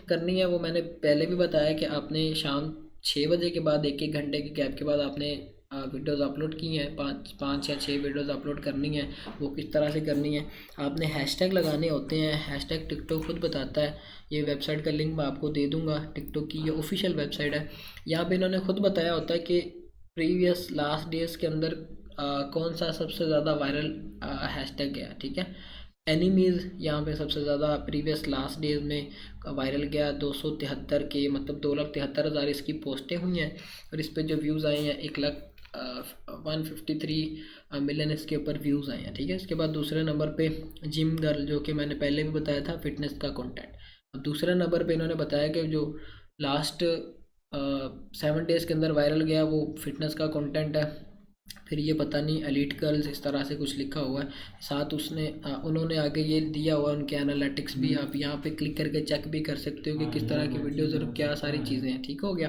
करनी है वो मैंने पहले भी बताया कि आपने शाम 6 बजे के बाद 1-1 घंटे के गैप के बाद आपने वीडियोस अपलोड की हैं, 5 या 6 वीडियोस अपलोड करनी है। वो किस तरह से करनी है, आपने हैशटैग लगाने होते हैं। हैशटैग टिकटॉक खुद बताता है, ये वेबसाइट का लिंक मैं आपको दे दूंगा, टिकटॉक की ये ऑफिशियल वेबसाइट है। यहाँ पे इन्होंने खुद बताया होता है कि प्रीवियस लास्ट डेज के अंदर कौन सा सबसे ज़्यादा वायरल हैशटैग गया, ठीक है। एनिमीज़ यहाँ पे सबसे ज़्यादा प्रीवियस लास्ट डेज में वायरल गया, 273 के, मतलब 2,73,000 इसकी पोस्टें हुई हैं, और इस पर जो व्यूज़ आए हैं 1,153 मिलियन इसके ऊपर व्यूज़ आए हैं, ठीक है। इसके बाद दूसरे नंबर पे जिम गर्ल, जो कि मैंने पहले भी बताया था, फिटनेस का कंटेंट। अब दूसरे नंबर पे इन्होंने बताया कि जो लास्ट 7 डेज़ के अंदर वायरल गया वो फिटनेस का कंटेंट है। फिर ये पता नहीं एलीट गर्ल्स इस तरह से कुछ लिखा हुआ है, साथ उन्होंने आगे ये दिया हुआ उनके एनालिटिक्स भी, आप यहाँ पे क्लिक करके चेक भी कर सकते हो कि किस तरह की वीडियोज़ और क्या सारी चीज़ें हैं, ठीक हो गया।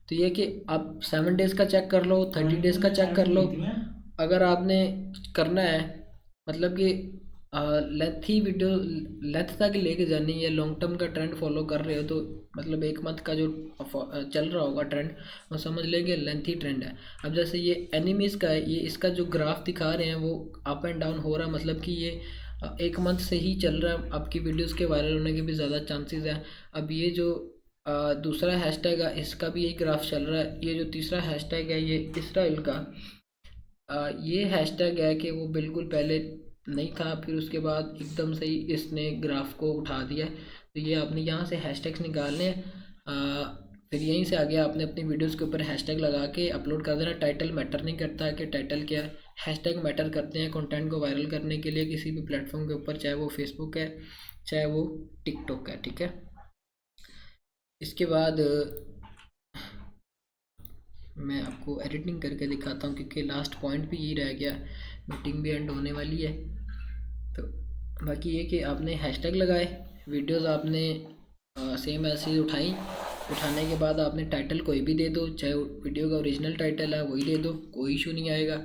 तो ये कि आप 7 डेज़ का चेक कर लो, 30 डेज़ का चेक कर लो। अगर आपने करना है मतलब कि लेंथ ही वीडियो लेंथ तक लेके जानी है, लॉन्ग टर्म का ट्रेंड फॉलो कर रहे हो तो मतलब 1 मंथ का जो चल रहा होगा ट्रेंड वो समझ लेंगे लेंथ ही ट्रेंड है। अब जैसे ये एनिमीज़ का है, ये इसका जो ग्राफ दिखा रहे हैं वो अप एंड डाउन हो रहा है, मतलब कि ये 1 मंथ से ही चल रहा है। आपकी वीडियोस के वायरल होने के भी ज़्यादा चांसेस हैं। अब ये जो दूसरा हैशटैग है इसका भी यही ग्राफ चल रहा है। ये जो तीसरा हैशटैग है ये इसराइल का, ये हैशटैग है कि वो बिल्कुल पहले नहीं था, फिर उसके बाद एकदम से ही इसने ग्राफ को उठा दिया है। तो ये आपने यहाँ से हैशटैग्स निकालने हैं, फिर यहीं से आगे आपने अपनी वीडियोस के ऊपर हैशटैग लगा के अपलोड कर देना। टाइटल मैटर नहीं करता है कि टाइटल क्या है, हैशटैग मैटर करते हैं कंटेंट को वायरल करने के लिए किसी भी प्लेटफॉर्म के ऊपर, चाहे वो फेसबुक है चाहे वो टिकटॉक है, ठीक है। इसके बाद मैं आपको एडिटिंग करके दिखाता हूँ क्योंकि लास्ट पॉइंट भी यही रह गया, मीटिंग भी एंड होने वाली है। तो बाकी ये कि आपने हैशटैग लगाए, वीडियोस आपने सेम ऐसे ही उठाई, उठाने के बाद आपने टाइटल कोई भी दे दो, चाहे वीडियो का ओरिजिनल टाइटल है वही दे दो, कोई इशू नहीं आएगा।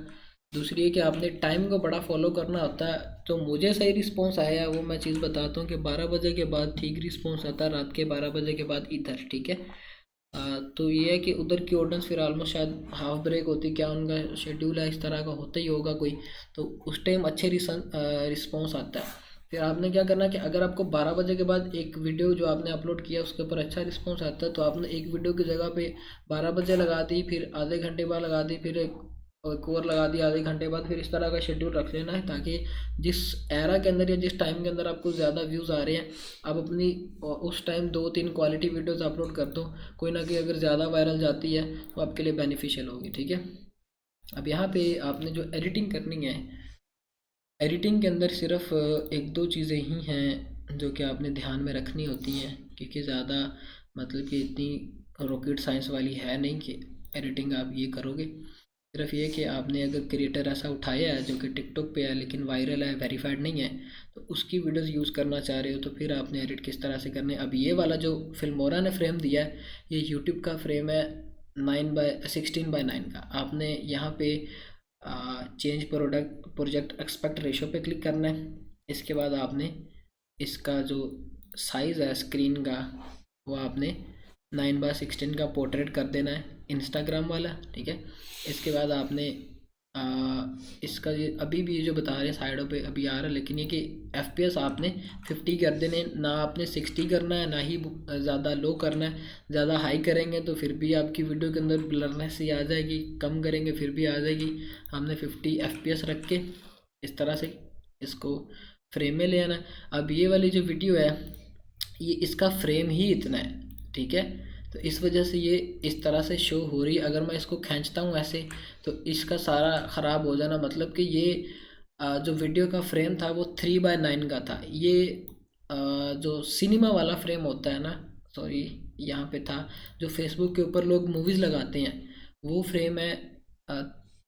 दूसरी है कि आपने टाइम को बड़ा फॉलो करना होता है। तो मुझे सही रिस्पॉन्स आया है वो मैं चीज़ बताता हूँ कि 12 बजे के बाद ठीक रिस्पॉन्स आता है, रात के 12 बजे के बाद इधर, ठीक है। तो ये है कि उधर की ऑडियंस फिर ऑलमोस्ट शायद हाफ ब्रेक होती, क्या उनका शेड्यूल है इस तरह का होता ही होगा कोई, तो उस टाइम अच्छे रिस्पॉन्स आता है। फिर आपने क्या करना कि अगर आपको 12 बजे के बाद एक वीडियो जो आपने अपलोड किया उसके ऊपर अच्छा रिस्पॉन्स आता है तो आपने एक वीडियो की जगह पे 12 बजे लगा दी, फिर आधे घंटे बाद लगा दी, फिर एक और लगा दिया आधे घंटे बाद, फिर इस तरह का शेड्यूल रख लेना है ताकि जिस एरा के अंदर या जिस टाइम के अंदर आपको ज़्यादा व्यूज़ आ रहे हैं आप अपनी उस टाइम 2-3 क्वालिटी वीडियोस अपलोड कर दो। कोई ना कोई अगर ज़्यादा वायरल जाती है तो आपके लिए बेनिफिशियल होगी, ठीक है। अब यहाँ पे आपने जो एडिटिंग करनी है, एडिटिंग के अंदर सिर्फ एक दो चीज़ें ही हैं जो कि आपने ध्यान में रखनी होती हैं, क्योंकि ज़्यादा मतलब कि इतनी रॉकेट साइंस वाली है नहीं कि एडिटिंग आप ये करोगे। सिर्फ ये कि आपने अगर क्रिएटर ऐसा उठाया है जो कि टिकटॉक पे है लेकिन वायरल है, वेरीफाइड नहीं है, तो उसकी वीडियोस यूज़ करना चाह रहे हो तो फिर आपने एडिट किस तरह से करने। अब ये वाला जो फिल्मोरा ने फ्रेम दिया है ये यूट्यूब का फ्रेम है 9/16/9 का। आपने यहाँ पे चेंज प्रोजेक्ट एक्सपेक्ट रेशो पे क्लिक करना है। इसके बाद आपने इसका जो साइज़ है स्क्रीन का वो आपने 9/16 का पोर्ट्रेट कर देना है, इंस्टाग्राम वाला, ठीक है। इसके बाद आपने इसका ये अभी भी ये जो बता रहे हैं साइडों पे अभी आ रहा है, लेकिन ये कि FPS आपने 50 कर देने, ना आपने 60 करना है ना ही ज़्यादा लो करना है। ज़्यादा हाई करेंगे तो फिर भी आपकी वीडियो के अंदर ब्लरनेस ही आ जाएगी, कम करेंगे फिर भी आ जाएगी। हमने 50 FPS रख के इस तरह से इसको फ्रेम में ले आना है। अब ये वाली जो वीडियो है ये इसका फ्रेम ही इतना है, ठीक है। तो इस वजह से ये इस तरह से शो हो रही है। अगर मैं इसको खींचता हूँ ऐसे तो इसका सारा ख़राब हो जाना, मतलब कि ये जो वीडियो का फ्रेम था वो 3/9 का था। ये जो सिनेमा वाला फ्रेम होता है ना, सॉरी यहाँ पे था जो फेसबुक के ऊपर लोग मूवीज़ लगाते हैं वो फ्रेम है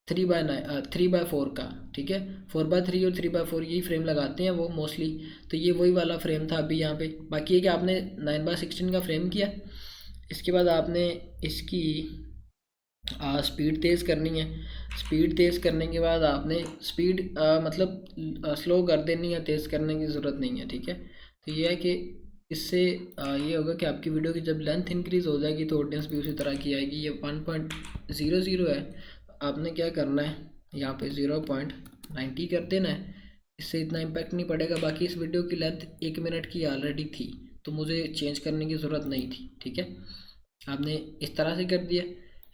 3/4 का, ठीक है। 4/3 और 3/4 यही फ्रेम लगाते हैं वो मोस्टली। तो ये वही वाला फ्रेम था अभी यहाँ पे। बाकी है कि आपने 9/16 का फ्रेम किया। इसके बाद आपने इसकी स्पीड तेज़ करनी है। स्पीड तेज़ करने के बाद आपने स्पीड मतलब स्लो कर देनी है, तेज़ करने की ज़रूरत नहीं है, ठीक है। तो ये है कि इससे ये होगा कि आपकी वीडियो की जब लेंथ इंक्रीज़ हो जाएगी तो ऑडियंस भी उसी तरह की आएगी। ये 1.00 है, आपने क्या करना है यहाँ पे 0.90 कर देना है। इससे इतना इम्पैक्ट नहीं पड़ेगा। बाकी इस वीडियो की लेंथ 1 मिनट की ऑलरेडी थी तो मुझे चेंज करने की ज़रूरत नहीं थी, ठीक है। आपने इस तरह से कर दिया।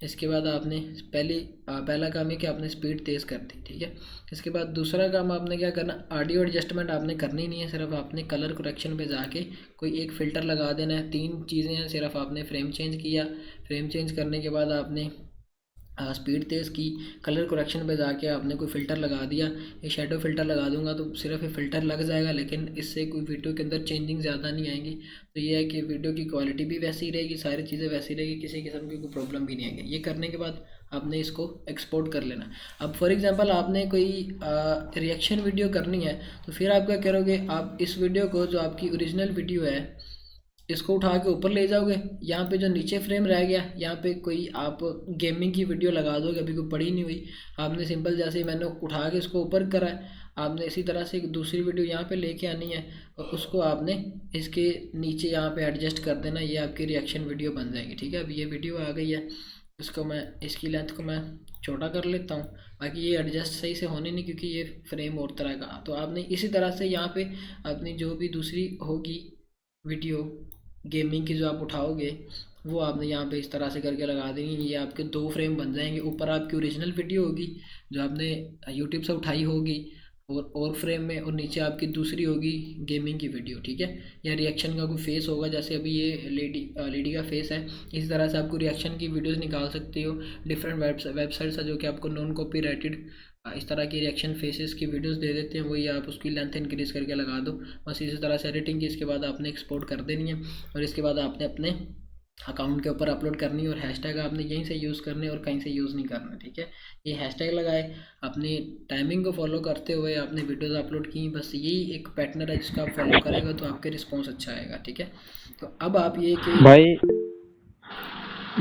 इसके बाद आपने पहला काम है कि आपने स्पीड तेज़ कर दी, ठीक है। इसके बाद दूसरा काम आपने क्या करना, ऑडियो एडजस्टमेंट आपने करनी नहीं है, सिर्फ आपने कलर करेक्शन पे जाके कोई एक फ़िल्टर लगा देना है। 3 चीज़ें हैं, सिर्फ आपने फ्रेम चेंज किया, फ्रेम चेंज करने के बाद आपने स्पीड तेज़ की, कलर करेक्शन पे जाके आपने कोई फ़िल्टर लगा दिया। ये शेडो फ़िल्टर लगा दूंगा तो सिर्फ ये फ़िल्टर लग जाएगा लेकिन इससे कोई वीडियो के अंदर चेंजिंग ज़्यादा नहीं आएगी। तो ये है कि वीडियो की क्वालिटी भी वैसी रहेगी, सारी चीज़ें वैसी रहेगी, किसी किस्म की कोई प्रॉब्लम भी नहीं आएगी। ये करने के बाद आपने इसको एक्सपोर्ट कर लेना। अब फॉर एग्जांपल आपने कोई रिएक्शन वीडियो करनी है तो फिर आप क्या करोगे, आप इस वीडियो को जो आपकी ओरिजिनल वीडियो है इसको उठा के ऊपर ले जाओगे, यहाँ पे जो नीचे फ्रेम रह गया यहाँ पे कोई आप गेमिंग की वीडियो लगा दोगे, अभी कोई बड़ी नहीं हुई, आपने सिंपल जैसे ही मैंने उठा के इसको ऊपर करा है, आपने इसी तरह से एक दूसरी वीडियो यहाँ पे लेके आनी है और उसको आपने इसके नीचे यहाँ पे एडजस्ट कर देना, ये आपकी रिएक्शन वीडियो बन जाएगी। ठीक है, अभी ये वीडियो आ गई है, इसको मैं इसकी लेंथ को मैं छोटा कर लेता हूँ, बाकी ये एडजस्ट सही से होने नहीं क्योंकि ये फ्रेम और तरह का। तो आपने इसी तरह से यहाँ पे अपनी जो भी दूसरी होगी वीडियो गेमिंग की जो आप उठाओगे वो आपने यहाँ पे इस तरह से करके लगा देंगे, ये आपके 2 फ्रेम बन जाएंगे। ऊपर आपकी ओरिजिनल वीडियो होगी जो आपने यूट्यूब से उठाई होगी और फ्रेम में, और नीचे आपकी दूसरी होगी गेमिंग की वीडियो। ठीक है, या रिएक्शन का कोई फेस होगा, जैसे अभी ये लेडी का फेस है, इसी तरह से आपको रिएक्शन की वीडियोस निकाल सकते हो। डिफरेंट वेबसाइट्स है जो कि आपको नॉन कॉपीराइटेड इस तरह की रिएक्शन फेसेस की वीडियोस दे देते हैं, वही आप उसकी लेंथ इंक्रीज करके लगा दो। बस इसी तरह से एडिटिंग की इसके बाद आपने एक्सपोर्ट कर देनी है और इसके बाद आपने अपने अकाउंट के ऊपर अपलोड करनी है और हैशटैग आपने यहीं से यूज़ करने और कहीं से यूज़ नहीं करना। ठीक है, ये हैशटैग लगाए, अपनी टाइमिंग को फॉलो करते हुए आपने वीडियोस अपलोड की, बस यही एक पैटर्न है जिसको आप फॉलो करेगा तो आपके रिस्पॉन्स अच्छा आएगा। ठीक है, तो अब आप ये कि भाई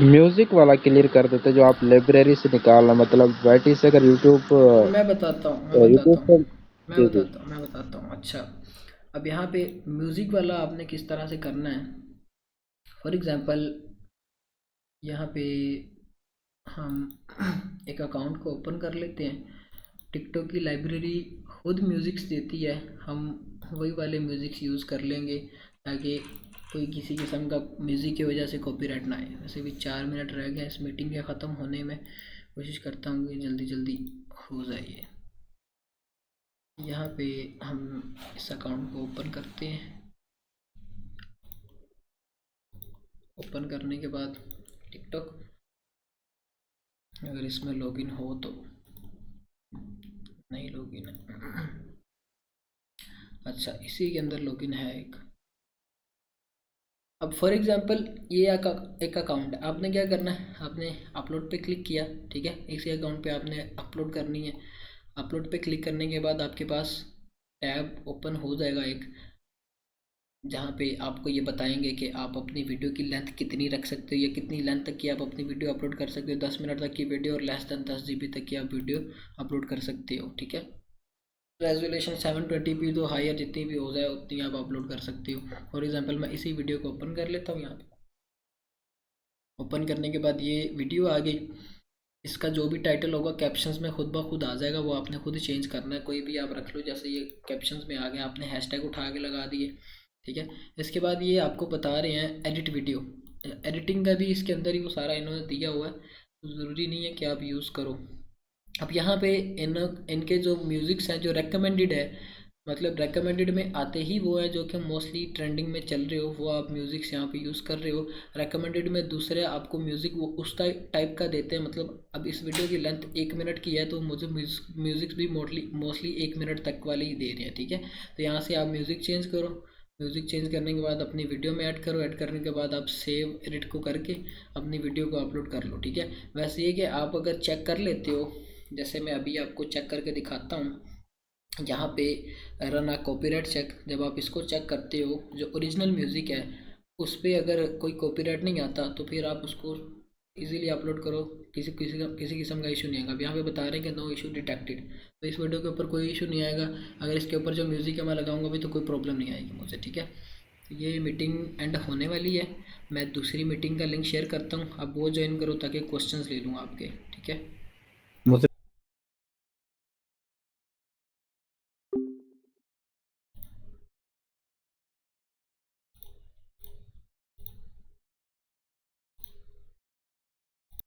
म्यूजिक वाला क्लियर कर देते जो आप लाइब्रेरी से निकालना, मतलब वाईटी से अगर यूट्यूब मैं बताता हूँ जी जी मैं बताता हूँ। अच्छा, अब यहाँ पे म्यूज़िक वाला आपने किस तरह से करना है, फॉर एग्ज़ाम्पल यहाँ पे हम एक अकाउंट को ओपन कर लेते हैं। टिकटॉक की लाइब्रेरी खुद म्यूज़िक्स देती है, हम वही वाले म्यूज़िक्स यूज़ कर लेंगे ताकि कोई किसी किस्म का म्यूज़िक की वजह से कॉपीराइट ना आए। वैसे भी 4 मिनट रह गए इस मीटिंग के ख़त्म होने में, कोशिश करता हूँ कि जल्दी जल्दी हो जाइए। यहाँ पे हम इस अकाउंट को ओपन करते हैं, ओपन करने के बाद टिकटॉक, अगर इसमें लॉगिन हो तो, नहीं लॉगिन है, अच्छा इसी के अंदर लॉगिन है एक। अब फॉर एग्जांपल ये एक अकाउंट है, आपने क्या करना है, आपने अपलोड पे क्लिक किया। ठीक है, इसी अकाउंट पे आपने अपलोड करनी है। अपलोड पे क्लिक करने के बाद आपके पास टैब ओपन हो जाएगा एक, जहाँ पे आपको ये बताएंगे कि आप अपनी वीडियो की लेंथ कितनी रख सकते हो या कितनी लेंथ तक की आप अपनी वीडियो अपलोड कर सकते हो। 10 मिनट तक की वीडियो और लेस दैन 10 GB तक की आप वीडियो अपलोड कर सकते हो। ठीक है, रेजोल्यूशन 720p, तो हायर जितनी भी हो जाए उतनी आप अपलोड कर सकते हो। फॉर एग्जांपल मैं इसी वीडियो को ओपन कर लेता हूँ। यहाँ पे ओपन करने के बाद ये वीडियो आ गई, इसका जो भी टाइटल होगा कैप्शंस में खुद ब खुद आ जाएगा, वो आपने खुद चेंज करना है, कोई भी आप रख लो। जैसे ये कैप्शंस में आ गया, आपने हैशटैग उठा के लगा दिए। ठीक है, इसके बाद ये आपको बता रहे हैं एडिट वीडियो, एडिटिंग का भी इसके अंदर ही वो सारा इन्होंने दिया हुआ है, तो ज़रूरी नहीं है कि आप यूज़ करो। अब यहाँ पे इनके जो म्यूज़िक्स हैं जो रेकमेंडेड है, मतलब रेकमेंडेड में आते ही वो है जो कि मोस्टली ट्रेंडिंग में चल रहे हो, वो आप म्यूज़िक्स यहाँ पे यूज़ कर रहे हो। रेकमेंडेड में दूसरे आपको म्यूज़िक वो उस टाइप का देते हैं, मतलब अब इस वीडियो की लेंथ 1 मिनट की है तो मुझे म्यूज़िक्स भी मोस्टली 1 मिनट तक वाले ही दे रहे हैं। ठीक है, तो यहाँ से आप म्यूज़िक चेंज करो, म्यूज़िक चेंज करने के बाद अपनी वीडियो में ऐड करो, ऐड करने के बाद आप सेव एडिट को करके अपनी वीडियो को अपलोड कर लो। ठीक है, वैसे ये कि आप अगर चेक कर लेते हो, जैसे मैं अभी आपको चेक करके दिखाता हूँ, यहाँ पे रन आ कॉपीराइट चेक, जब आप इसको चेक करते हो जो ओरिजिनल म्यूज़िक है उस पर अगर कोई कॉपीराइट नहीं आता तो फिर आप उसको इजीली अपलोड करो, किसी किस्म का इशू नहीं आएगा। अब यहाँ पे बता रहे हैं कि नो इशू डिटेक्टेड, तो इस वीडियो के ऊपर कोई इशू नहीं आएगा। अगर इसके ऊपर जो म्यूज़िक है मैं लगाऊंगा भी तो कोई प्रॉब्लम नहीं आएगी मुझे। ठीक है, तो ये मीटिंग एंड होने वाली है, मैं दूसरी मीटिंग का लिंक शेयर करता हूँ, आप वो ज्वाइन करो ताकि क्वेश्चंस ले लूँ आपके। ठीक है।